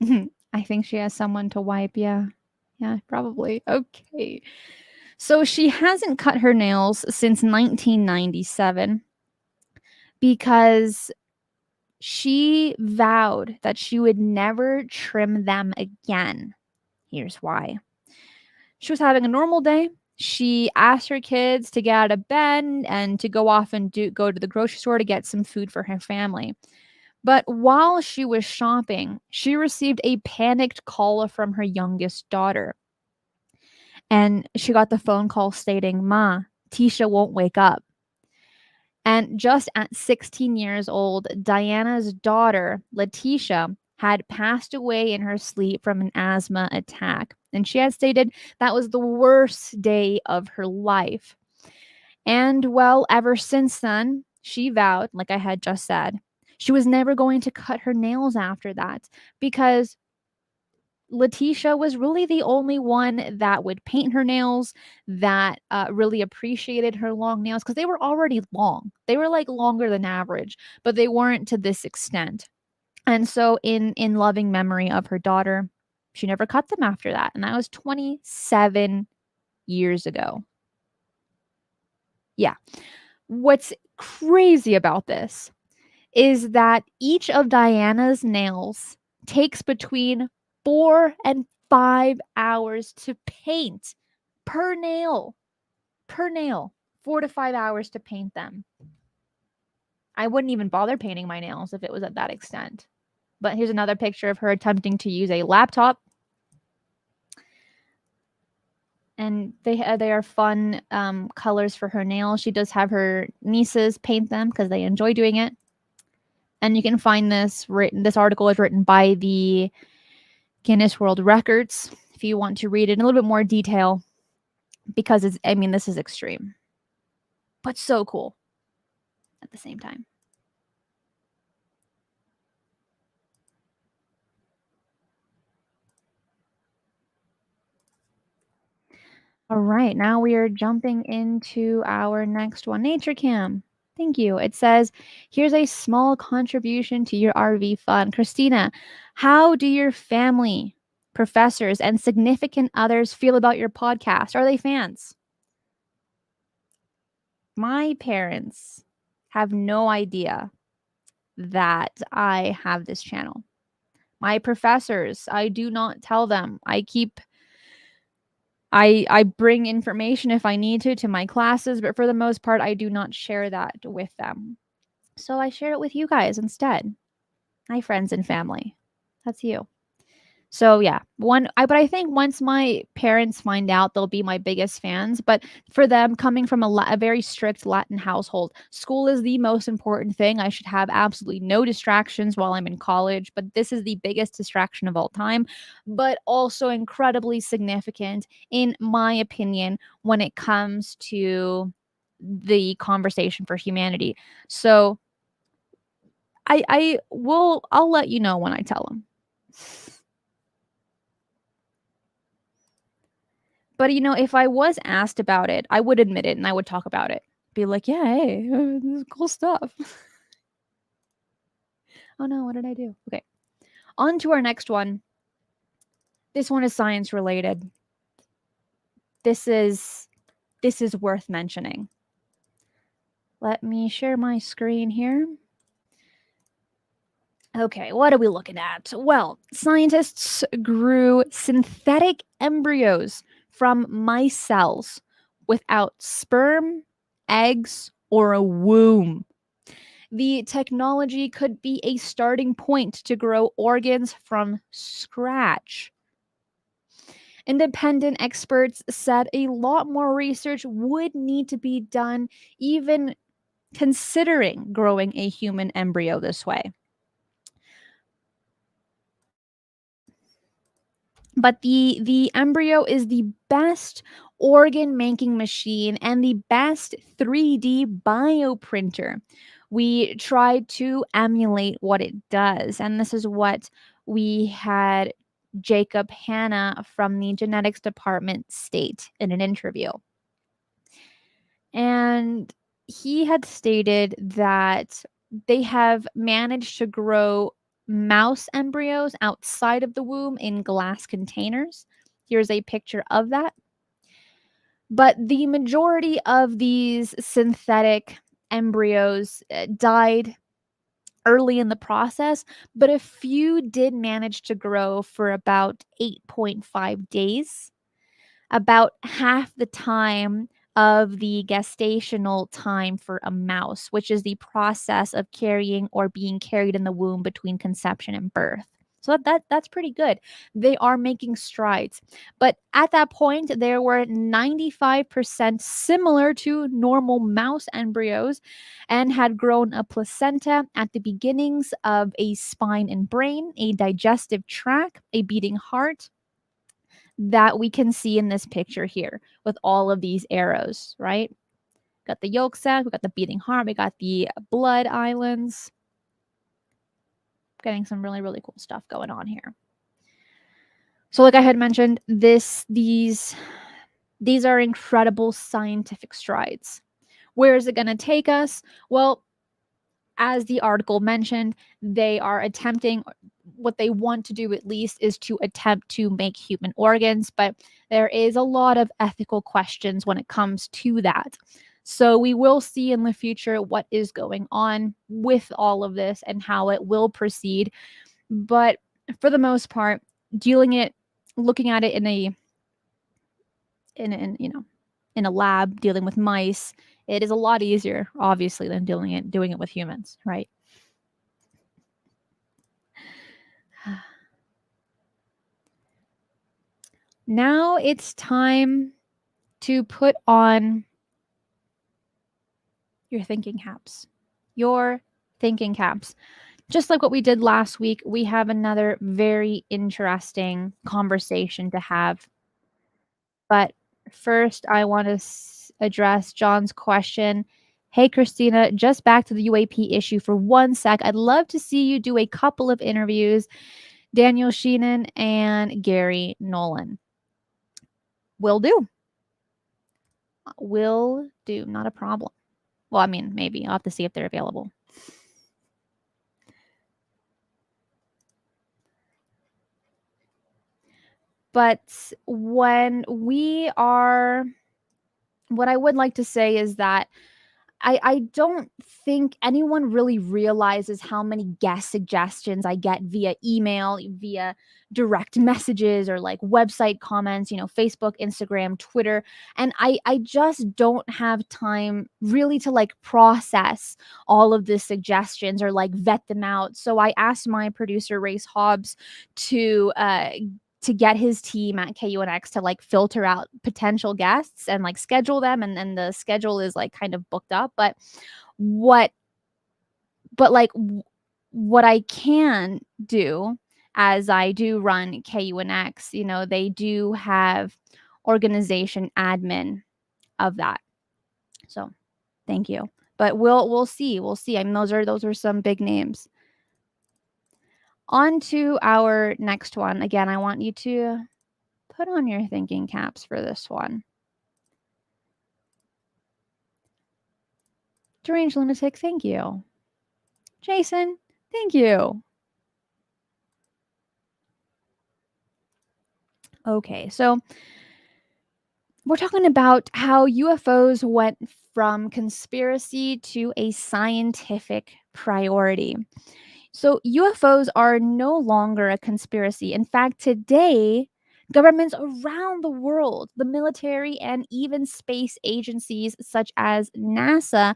I think she has someone to wipe. Yeah. Yeah, probably. Okay. So she hasn't cut her nails since 1997 because she vowed that she would never trim them again. Here's why. She was having a normal day. She asked her kids to get out of bed and to go off and go to the grocery store to get some food for her family. But while she was shopping, she received a panicked call from her youngest daughter. And she got the phone call stating, Ma, Tisha won't wake up. And just at 16 years old, Diana's daughter, Letitia, had passed away in her sleep from an asthma attack. And she had stated that was the worst day of her life. And well, ever since then, she vowed, like I had just said, she was never going to cut her nails after that because Letitia was really the only one that would paint her nails, that really appreciated her long nails because they were already long. They were like longer than average, but they weren't to this extent. And so, in loving memory of her daughter, she never cut them after that, and that was 27 years ago. Yeah. What's crazy about this is that each of Diana's nails takes between 4 and 5 hours to paint per nail. Per nail. 4 to 5 hours to paint them. I wouldn't even bother painting my nails if it was at that extent. But here's another picture of her attempting to use a laptop. And they are fun colors for her nails. She does have her nieces paint them because they enjoy doing it. And you can find this article is written by the Guinness World Records if you want to read it in a little bit more detail, because this is extreme, but so cool at the same time. All right, now we are jumping into our next one, Nature Cam. Thank you. It says, here's a small contribution to your RV fund. Cristina, how do your family, professors, and significant others feel about your podcast? Are they fans? My parents have no idea that I have this channel. My professors, I do not tell them. I bring information if I need to my classes, but for the most part, I do not share that with them. So I share it with you guys instead. My friends and family. That's you. So yeah, but I think once my parents find out, they'll be my biggest fans. But for them, coming from a very strict Latin household, school is the most important thing. I should have absolutely no distractions while I'm in college, but this is the biggest distraction of all time, but also incredibly significant, in my opinion, when it comes to the conversation for humanity. So I'll let you know when I tell them. But, if I was asked about it, I would admit it and I would talk about it. Be like, yeah, hey, this is cool stuff. Oh no, what did I do? Okay. On to our next one. This one is science related. This is worth mentioning. Let me share my screen here. Okay, what are we looking at? Well, scientists grew synthetic embryos from mice cells without sperm, eggs, or a womb. The technology could be a starting point to grow organs from scratch. Independent experts said a lot more research would need to be done, even considering growing a human embryo this way. But the embryo is the best organ making machine and the best 3D bioprinter. We tried to emulate what it does, and this is what we had Jacob Hanna from the genetics department state in an interview. And he had stated that they have managed to grow mouse embryos outside of the womb in glass containers. Here's a picture of that. But the majority of these synthetic embryos died early in the process, but a few did manage to grow for about 8.5 days, about half the time of the gestational time for a mouse, which is the process of carrying or being carried in the womb between conception and birth. So that's pretty good. They are making strides. But at that point, there were 95% similar to normal mouse embryos and had grown a placenta at the beginnings of a spine and brain, a digestive tract, a beating heart, that we can see in this picture here with all of these arrows, right? Got the yolk sac, we got the beating heart, we got the blood islands. Getting some really, really cool stuff going on here. So like I had mentioned, these are incredible scientific strides. Where is it going to take us? Well, as the article mentioned, they are attempting, what they want to do at least is to attempt to make human organs, but there is a lot of ethical questions when it comes to that. So we will see in the future what is going on with all of this and how it will proceed. But for the most part, looking at it in in a lab dealing with mice, it is a lot easier, obviously, than doing it with humans, right? Now it's time to put on your thinking caps. Your thinking caps. Just like what we did last week, we have another very interesting conversation to have. But first, I want to address John's question. Hey, Cristina, just back to the UAP issue for 1 sec. I'd love to see you do a couple of interviews, Daniel Sheenan and Gary Nolan. Will do. Will do. Not a problem. Well, I mean, maybe. I'll have to see if they're available. But when we are, what I would like to say is that I don't think anyone really realizes how many guest suggestions I get via email, via direct messages, or like website comments, Facebook, Instagram, Twitter. And I just don't have time really to like process all of the suggestions or like vet them out. So I asked my producer, Race Hobbs, to get his team at KUNX to like filter out potential guests and like schedule them, and then the schedule is like kind of booked up. What but like what I can do, as I do run KUNX, they do have organization admin of that. So thank you. But we'll see. We'll see. I mean, those are some big names. On to our next one. Again, I want you to put on your thinking caps for this one. Deranged Lunatic, thank you. Jason, thank you. Okay, so we're talking about how UFOs went from conspiracy to a scientific priority. So UFOs are no longer a conspiracy. In fact, today, governments around the world, the military, and even space agencies such as NASA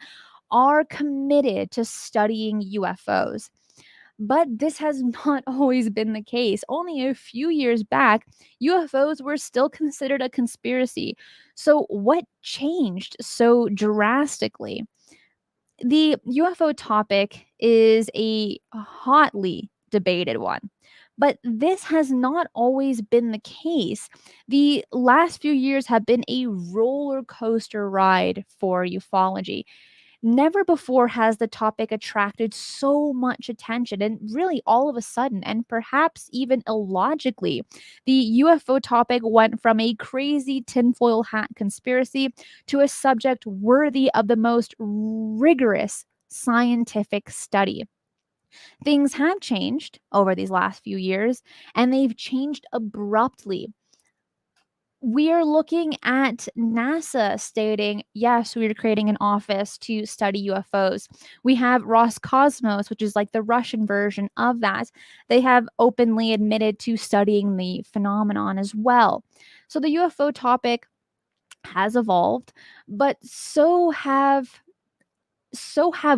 are committed to studying UFOs. But this has not always been the case. Only a few years back, UFOs were still considered a conspiracy. So, what changed so drastically? The UFO topic is a hotly debated one. But this has not always been the case. The last few years have been a roller coaster ride for ufology. Never before has the topic attracted so much attention, and really all of a sudden, and perhaps even illogically, the UFO topic went from a crazy tinfoil hat conspiracy to a subject worthy of the most rigorous scientific study. Things have changed over these last few years, and they've changed abruptly. We are looking at NASA stating, yes, we are creating an office to study UFOs. We have Roscosmos, which is like the Russian version of that. They have openly admitted to studying the phenomenon as well. So the UFO topic has evolved, but so have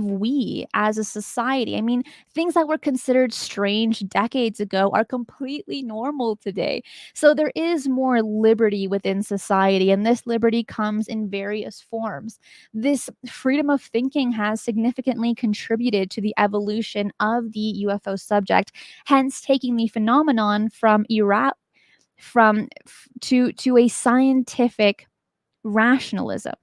we as a society. I mean, things that were considered strange decades ago are completely normal today. So there is more liberty within society, and this liberty comes in various forms. This freedom of thinking has significantly contributed to the evolution of the UFO subject, hence taking the phenomenon to a scientific rationalism.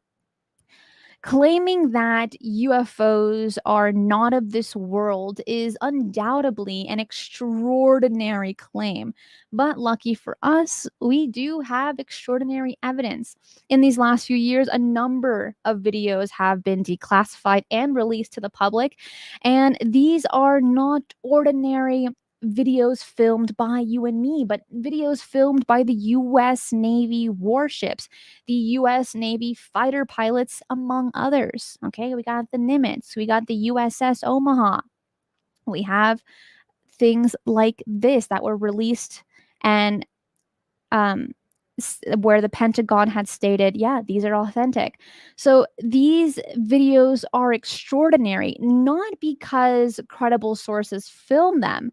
Claiming that UFOs are not of this world is undoubtedly an extraordinary claim. But lucky for us, we do have extraordinary evidence. In these last few years, a number of videos have been declassified and released to the public. And these are not ordinary videos filmed by you and me, but videos filmed by the US Navy warships, the US Navy fighter pilots, among others. Okay, we got the Nimitz, we got the USS Omaha. We have things like this that were released and where the Pentagon had stated, yeah, these are authentic. So these videos are extraordinary, not because credible sources filmed them,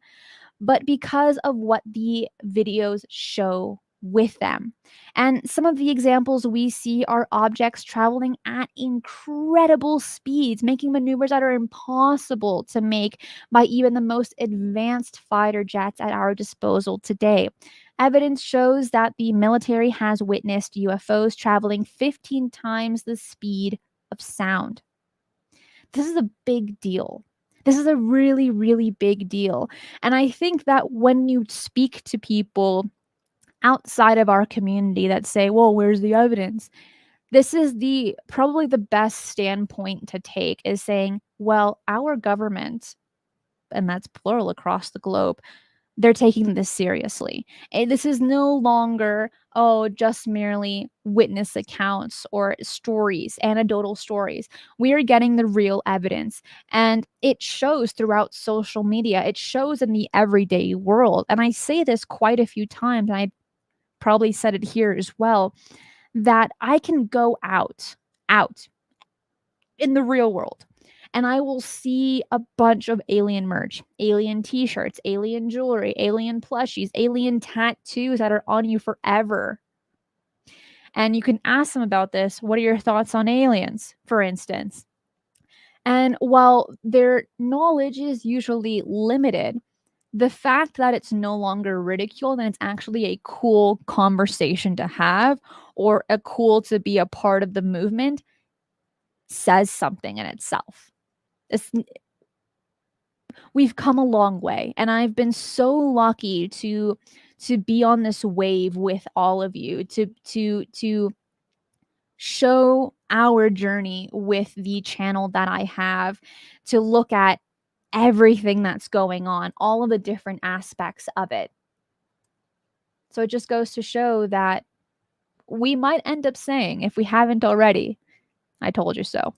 but because of what the videos show with them. And some of the examples we see are objects traveling at incredible speeds, making maneuvers that are impossible to make by even the most advanced fighter jets at our disposal today. Evidence shows that the military has witnessed UFOs traveling 15 times the speed of sound. This is a big deal. This is a really, really big deal. And I think that when you speak to people outside of our community that say, well, where's the evidence? This is the probably the best standpoint to take, is saying, well, our government, and that's plural across the globe, they're taking this seriously. And this is no longer, oh, just merely witness accounts or stories, anecdotal stories. We are getting the real evidence. And it shows throughout social media, it shows in the everyday world. And I say this quite a few times, and I probably said it here as well, that I can go out in the real world, and I will see a bunch of alien merch, alien t-shirts, alien jewelry, alien plushies, alien tattoos that are on you forever. And you can ask them about this. What are your thoughts on aliens, for instance? And while their knowledge is usually limited, the fact that it's no longer ridiculed and it's actually a cool conversation to have, or a cool to be a part of the movement, says something in itself. It's, we've come a long way, and I've been so lucky to be on this wave with all of you, to show our journey with the channel that I have, to look at everything that's going on, all of the different aspects of it. So it just goes to show that we might end up saying, if we haven't already, I told you so.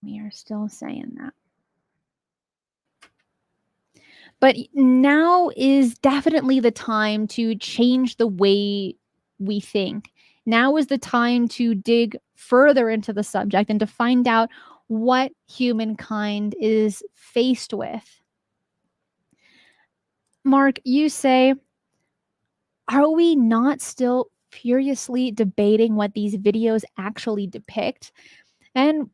We are still saying that. But now is definitely the time to change the way we think. Now is the time to dig further into the subject and to find out what humankind is faced with. Mark, you say, are we not still furiously debating what these videos actually depict? And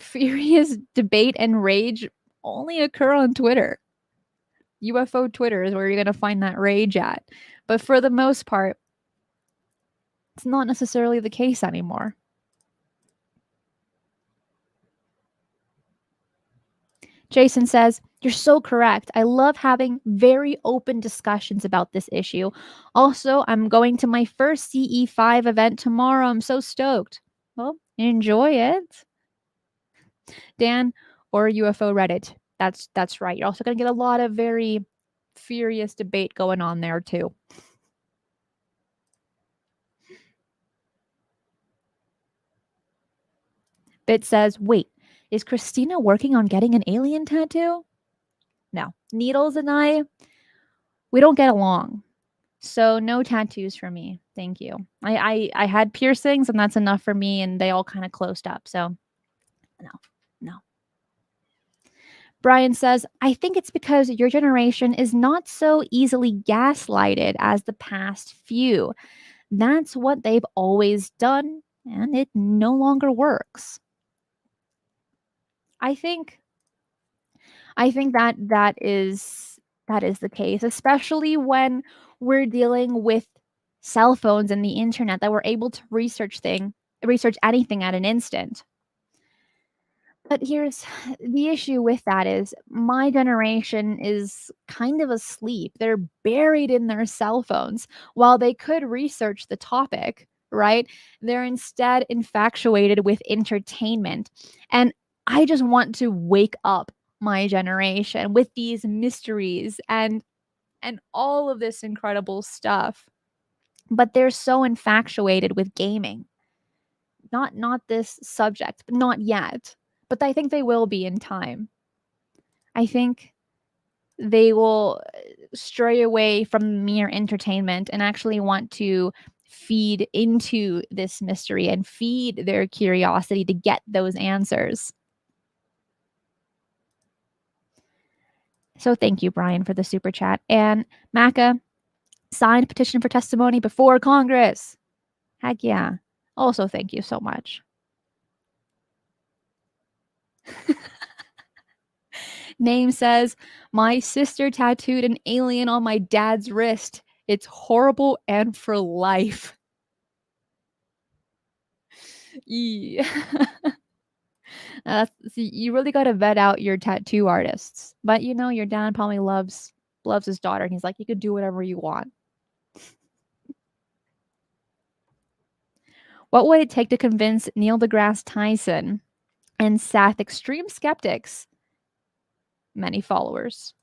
furious debate and rage only occur on Twitter. UFO Twitter is where you're going to find that rage at. But for the most part, it's not necessarily the case anymore. Jason says, you're so correct. I love having very open discussions about this issue. Also, I'm going to my first CE5 event tomorrow. I'm so stoked. Well, enjoy it. Dan, or UFO Reddit. That's right. You're also going to get a lot of very furious debate going on there too. Bit says, wait, is Cristina working on getting an alien tattoo? No. Needles and I, we don't get along. So no tattoos for me. Thank you. I had piercings, and that's enough for me, and they all kind of closed up. So no. Brian says, I think it's because your generation is not so easily gaslighted as the past few. That's what they've always done, and it no longer works. I think that is the case, especially when we're dealing with cell phones and the internet, that we're able to research anything at an instant. But here's the issue with that: is my generation is kind of asleep. They're buried in their cell phones. While they could research the topic, right? They're instead infatuated with entertainment. And I just want to wake up my generation with these mysteries and all of this incredible stuff. But they're so infatuated with gaming. Not this subject, but not yet. But I think they will be in time. I think they will stray away from mere entertainment and actually want to feed into this mystery and feed their curiosity to get those answers. So thank you, Brian, for the super chat. And Maka, signed petition for testimony before Congress. Heck yeah. Also, thank you so much. Name says, my sister tattooed an alien on my dad's wrist. It's horrible and for life. Yeah. See, you really got to vet out your tattoo artists. But you know, your dad probably loves his daughter, and he's like, you could do whatever you want. What would it take to convince Neil deGrasse Tyson and Seth extreme skeptics? Many followers.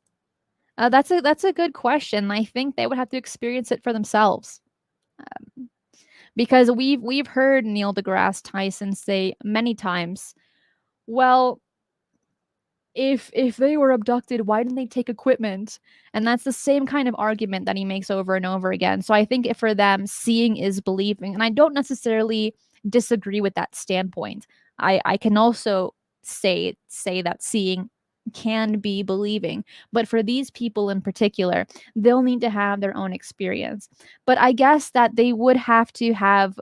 That's a good question. I think they would have to experience it for themselves. Because we've heard Neil deGrasse Tyson say many times, well, if they were abducted, why didn't they take equipment? And that's the same kind of argument that he makes over and over again. So I think for them, seeing is believing. And I don't necessarily disagree with that standpoint. I can also say that seeing can be believing. But for these people in particular, they'll need to have their own experience. But I guess that they would have to have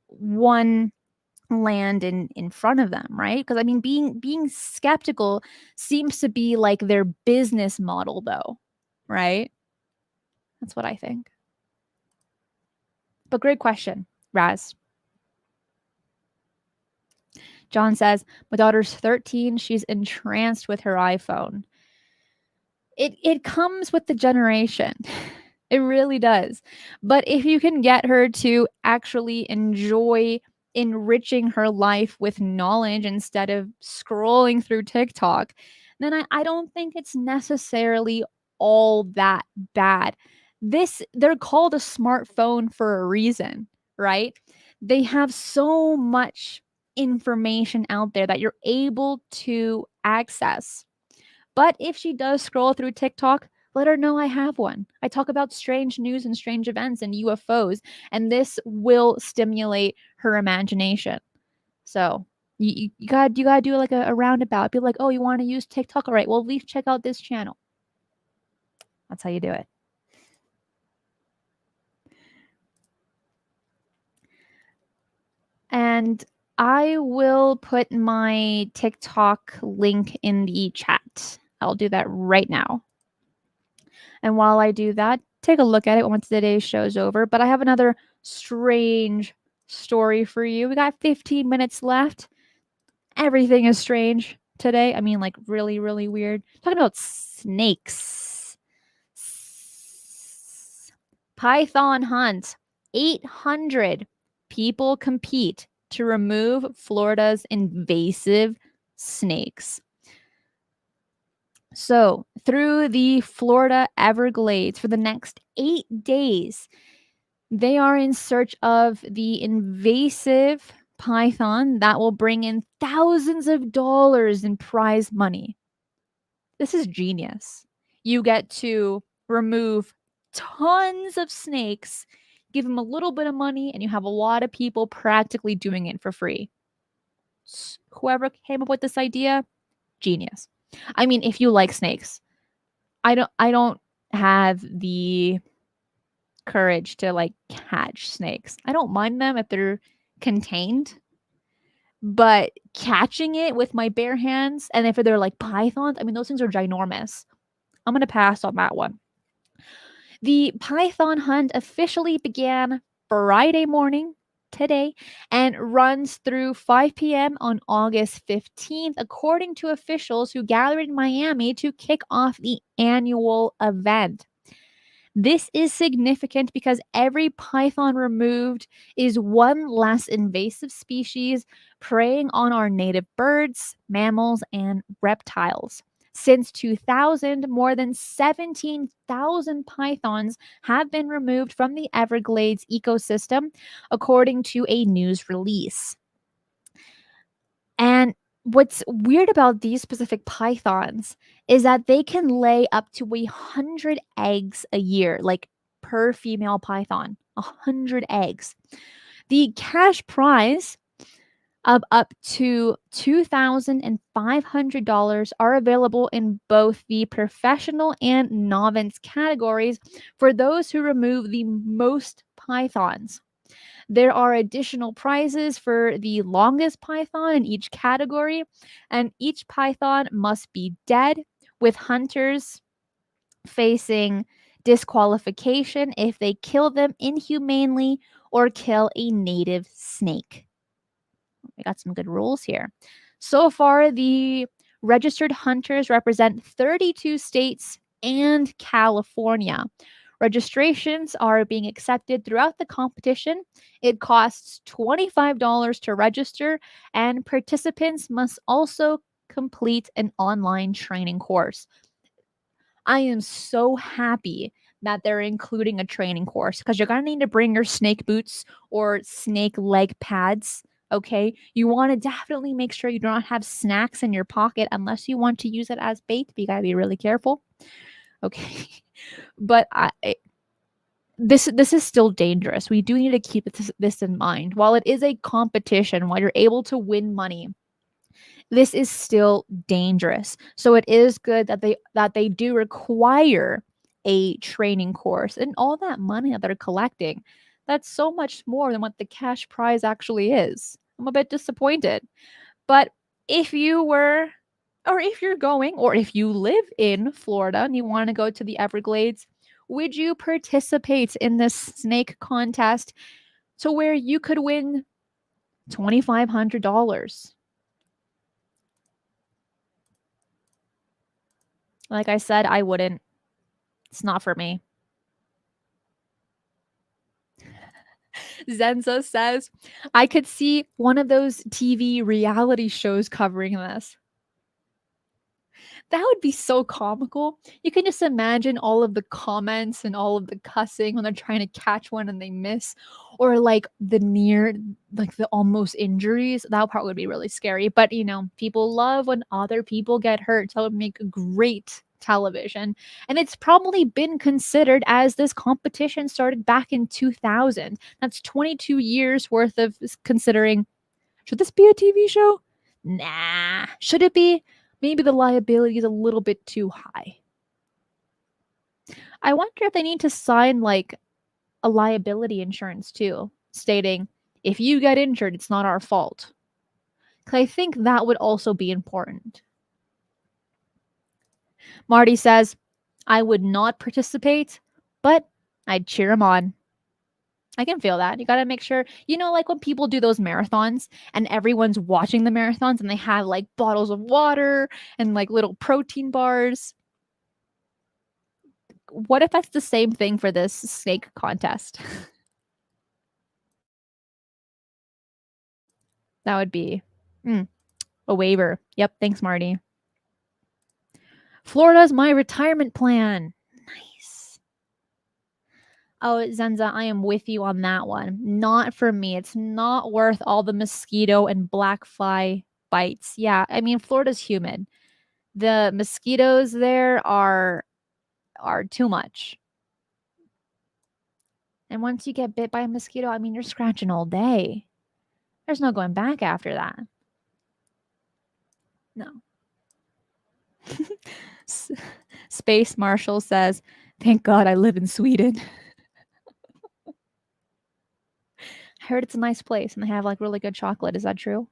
one land in front of them, right? Because I mean, being skeptical seems to be like their business model, though, right? That's what I think. But great question, Raz. John says, my daughter's 13. She's entranced with her iPhone. It comes with the generation. It really does. But if you can get her to actually enjoy enriching her life with knowledge instead of scrolling through TikTok, then I don't think it's necessarily all that bad. They're called a smartphone for a reason, right? They have so much information out there that you're able to access. But if she does scroll through TikTok, let her know I have one. I talk about strange news and strange events and UFOs, and this will stimulate her imagination. So you gotta do like a roundabout. Be like, oh, you want to use TikTok? All right, well, at least check out this channel. That's how you do it. And I will put my TikTok link in the chat. I'll do that right now. And while I do that, take a look at it once today's show's over. But I have another strange story for you. We got 15 minutes left. Everything is strange today. I mean, like really, really weird. Talking about snakes. Python hunt. 800 people compete to remove Florida's invasive snakes. So, through the Florida Everglades for the next 8 days, they are in search of the invasive python that will bring in thousands of dollars in prize money. This is genius. You get to remove tons of snakes, give them a little bit of money, and you have a lot of people practically doing it for free. Whoever came up with this idea, genius. I mean, if you like snakes, I don't have the courage to like catch snakes. I don't mind them if they're contained, but catching it with my bare hands, and if they're like pythons, I mean, those things are ginormous. I'm going to pass on that one. The python hunt officially began Friday morning today and runs through 5 p.m. on August 15th, according to officials who gathered in Miami to kick off the annual event. This is significant because every python removed is one less invasive species preying on our native birds, mammals, and reptiles. Since 2000, more than 17,000 pythons have been removed from the Everglades ecosystem, according to a news release. And What's weird about these specific pythons is that they can lay up to 100 eggs a year, like per female python, 100 eggs. The cash prize of up to $2,500 are available in both the professional and novice categories for those who remove the most pythons. There are additional prizes for the longest python in each category, and each python must be dead, with hunters facing disqualification if they kill them inhumanely or kill a native snake. We got some good rules here. So far, the registered hunters represent 32 states and California. Registrations are being accepted throughout the competition. It costs $25 to register, and participants must also complete an online training course. I am so happy that they're including a training course because you're going to need to bring your snake boots or snake leg pads. Okay. You want to definitely make sure you do not have snacks in your pocket unless you want to use it as bait. But you got to be really careful. Okay. But this is still dangerous. We do need to keep this in mind. While it is a competition, while you're able to win money, this is still dangerous. So it is good that they do require a training course, and all that money that they're collecting. That's so much more than what the cash prize actually is. I'm a bit disappointed. But if you were, or if you're going, or if you live in Florida and you want to go to the Everglades, would you participate in this snake contest to where you could win $2,500? Like I said, I wouldn't. It's not for me. Zenza says, I could see one of those TV reality shows covering this. That would be so comical. You can just imagine all of the comments and all of the cussing when they're trying to catch one and they miss, or like the almost injuries. That part would be really scary. But people love when other people get hurt. So it would make great television. And it's probably been considered, as this competition started back in 2000. That's 22 years worth of considering. Should this be a TV show? Nah. Should it be? Maybe the liability is a little bit too high. I wonder if they need to sign like a liability insurance too, stating if you get injured, it's not our fault. Because I think that would also be important. Marty says, I would not participate, but I'd cheer him on. I can feel that. You got to make sure, like when people do those marathons and everyone's watching the marathons and they have like bottles of water and like little protein bars. What if that's the same thing for this snake contest? That would be a waiver. Yep. Thanks, Marty. Florida's my retirement plan. Nice. Oh, Zenza, I am with you on that one. Not for me. It's not worth all the mosquito and black fly bites. Yeah, I mean, Florida's humid. The mosquitoes there are too much. And once you get bit by a mosquito, I mean, you're scratching all day. There's no going back after that. No. Space Marshal says, thank God I live in Sweden. I heard it's a nice place and they have like really good chocolate. Is that true?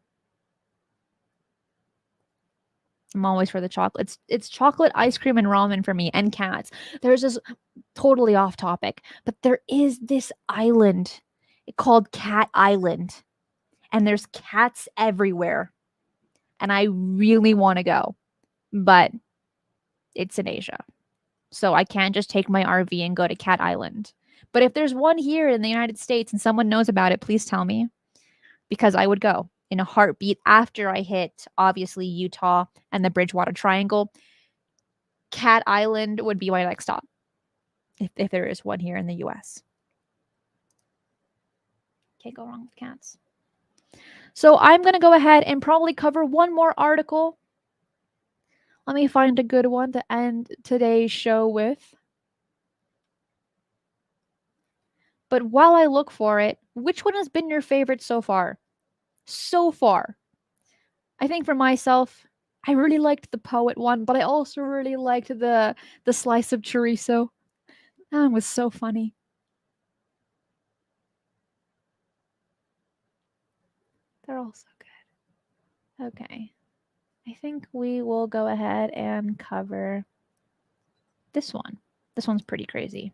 I'm always for the chocolate. It's chocolate, ice cream, and ramen for me, and cats. There's this totally off topic, but there is this island called Cat Island, and there's cats everywhere. And I really want to go, but it's in Asia. So I can't just take my RV and go to Cat Island. But if there's one here in the United States and someone knows about it, please tell me, because I would go in a heartbeat after I hit, obviously, Utah and the Bridgewater Triangle. Cat Island would be my next stop if there is one here in the US. Can't go wrong with cats. So I'm going to go ahead and probably cover one more article. Let me find a good one to end today's show with. But while I look for it, which one has been your favorite so far? So far. I think for myself, I really liked the poet one, but I also really liked the slice of chorizo. That one was so funny. They're all so good. Okay. I think we will go ahead and cover this one. This one's pretty crazy.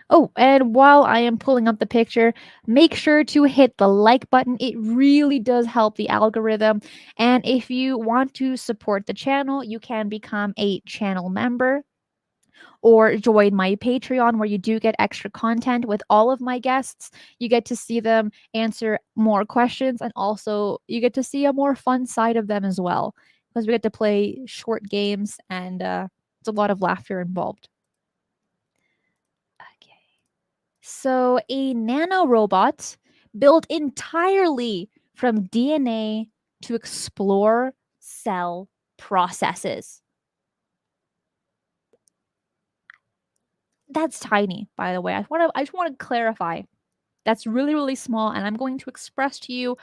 Oh, and while I am pulling up the picture, make sure to hit the like button. It really does help the algorithm. And if you want to support the channel, you can become a channel member or join my Patreon, where you do get extra content with all of my guests. You get to see them answer more questions, and also you get to see a more fun side of them as well, because we get to play short games, and it's a lot of laughter involved. Okay. So, a nano robot built entirely from DNA to explore cell processes. That's tiny, by the way. I just want to clarify. That's really, really small, and I'm going to express to you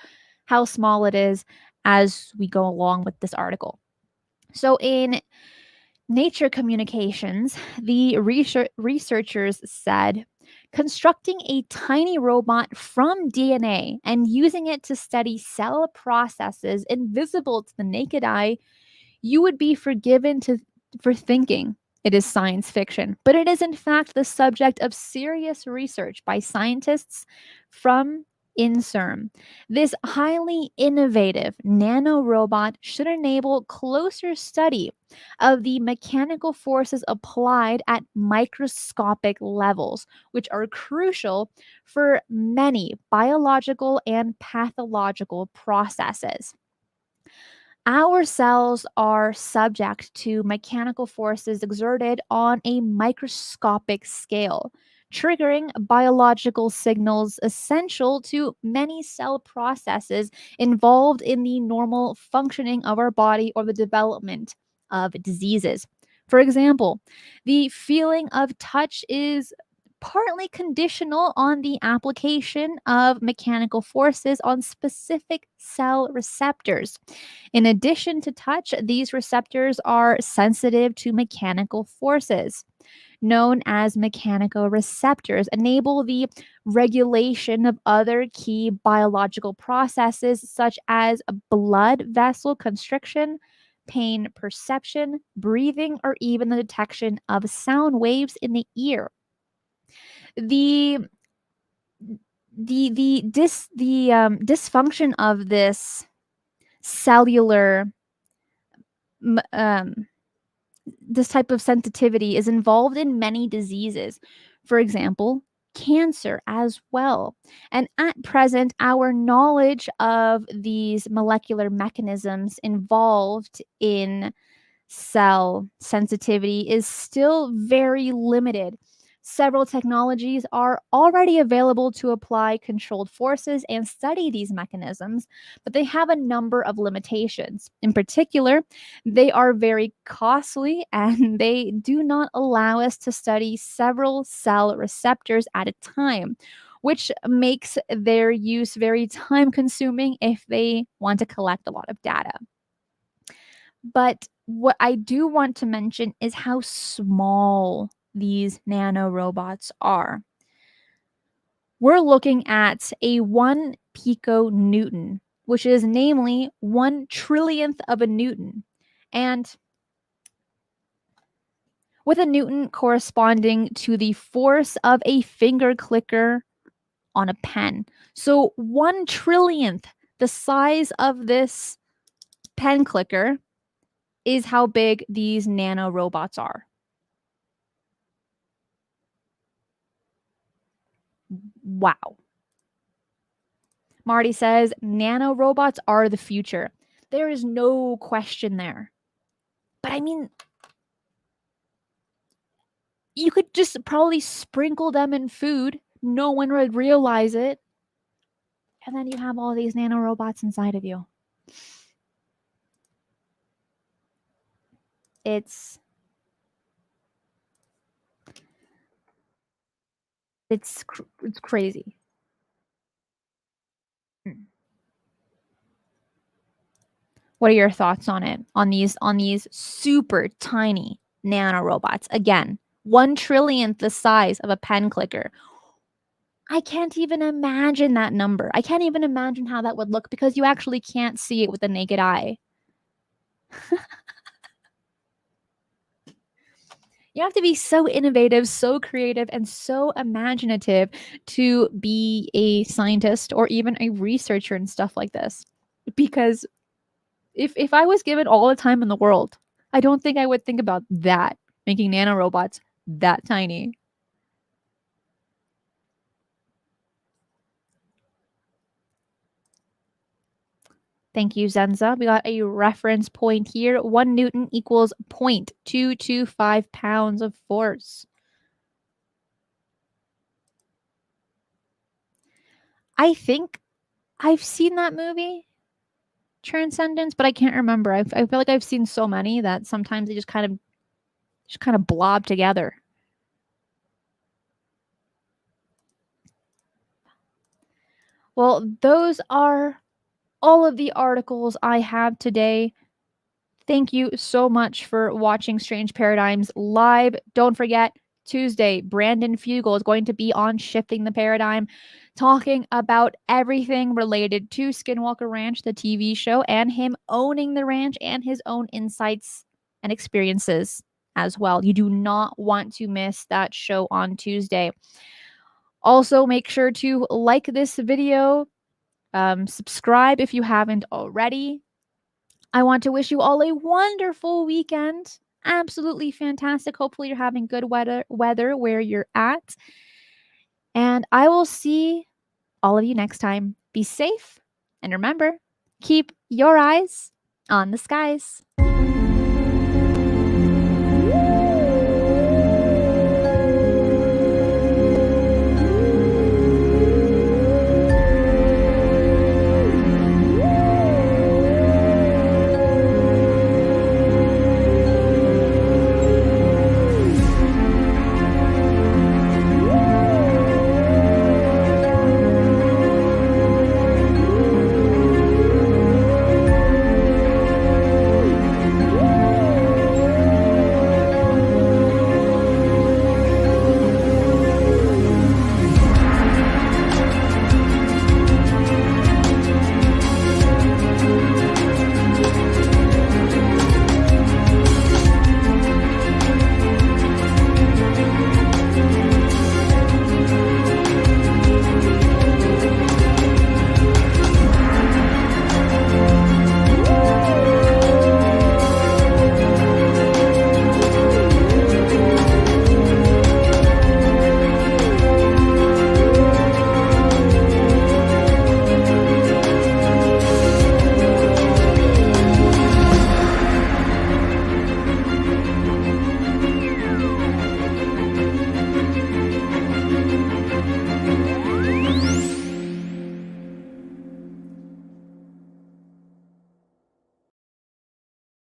how small it is as we go along with this article. So, in Nature Communications, the researchers said constructing a tiny robot from DNA and using it to study cell processes invisible to the naked eye, you would be forgiven for thinking it is science fiction, but it is in fact the subject of serious research by scientists from INSERM. This highly innovative nano robot should enable closer study of the mechanical forces applied at microscopic levels, which are crucial for many biological and pathological processes. Our cells are subject to mechanical forces exerted on a microscopic scale, triggering biological signals essential to many cell processes involved in the normal functioning of our body or the development of diseases. For example, the feeling of touch is partly conditional on the application of mechanical forces on specific cell receptors. In addition to touch, these receptors are sensitive to mechanical forces, known as mechanoreceptors, enable the regulation of other key biological processes such as blood vessel constriction, pain perception, breathing, or even the detection of sound waves in the ear. The dysfunction of this cellular um, this type of sensitivity is involved in many diseases. For example, cancer as well. And at present, our knowledge of these molecular mechanisms involved in cell sensitivity is still very limited. Several technologies are already available to apply controlled forces and study these mechanisms, but they have a number of limitations. In particular, they are very costly and they do not allow us to study several cell receptors at a time, which makes their use very time consuming if they want to collect a lot of data. But what I do want to mention is how small these nano robots are. We're looking at a 1 piconewton, which is namely 1 trillionth of a newton. And with a newton corresponding to the force of a finger clicker on a pen. So 1 trillionth, the size of this pen clicker, is how big these nano robots are. Wow. Marty says nano robots are the future. There is no question there. But I mean, you could just probably sprinkle them in food. No one would realize it. and then you have all these nano robots inside of you. It's crazy. What are your thoughts on it? On these super tiny nano robots? Again, 1/trillionth the size of a pen clicker. I can't even imagine that number. I can't even imagine how that would look because you actually can't see it with the naked eye. You have to be so innovative, so creative, and so imaginative to be a scientist or even a researcher and stuff like this. Because if I was given all the time in the world, I don't think I would think about that, making nanorobots that tiny. Thank you, Zenza. We got a reference point here. 1 Newton equals 0.225 pounds of force. I think I've seen that movie, Transcendence, but I can't remember. I feel like I've seen so many that sometimes they just kind of blob together. Well, those are all of the articles I have today. Thank you so much for watching Strange Paradigms live. Don't forget, Tuesday, Brandon Fugel is going to be on Shifting the Paradigm, talking about everything related to Skinwalker Ranch, the TV show, and him owning the ranch and his own insights and experiences as well. You do not want to miss that show on Tuesday. Also, make sure to like this video, subscribe if you haven't already. I want to wish you all a wonderful weekend. Absolutely fantastic. Hopefully, you're having good weather where you're at. And I will see all of you next time. Be safe. And remember, keep your eyes on the skies.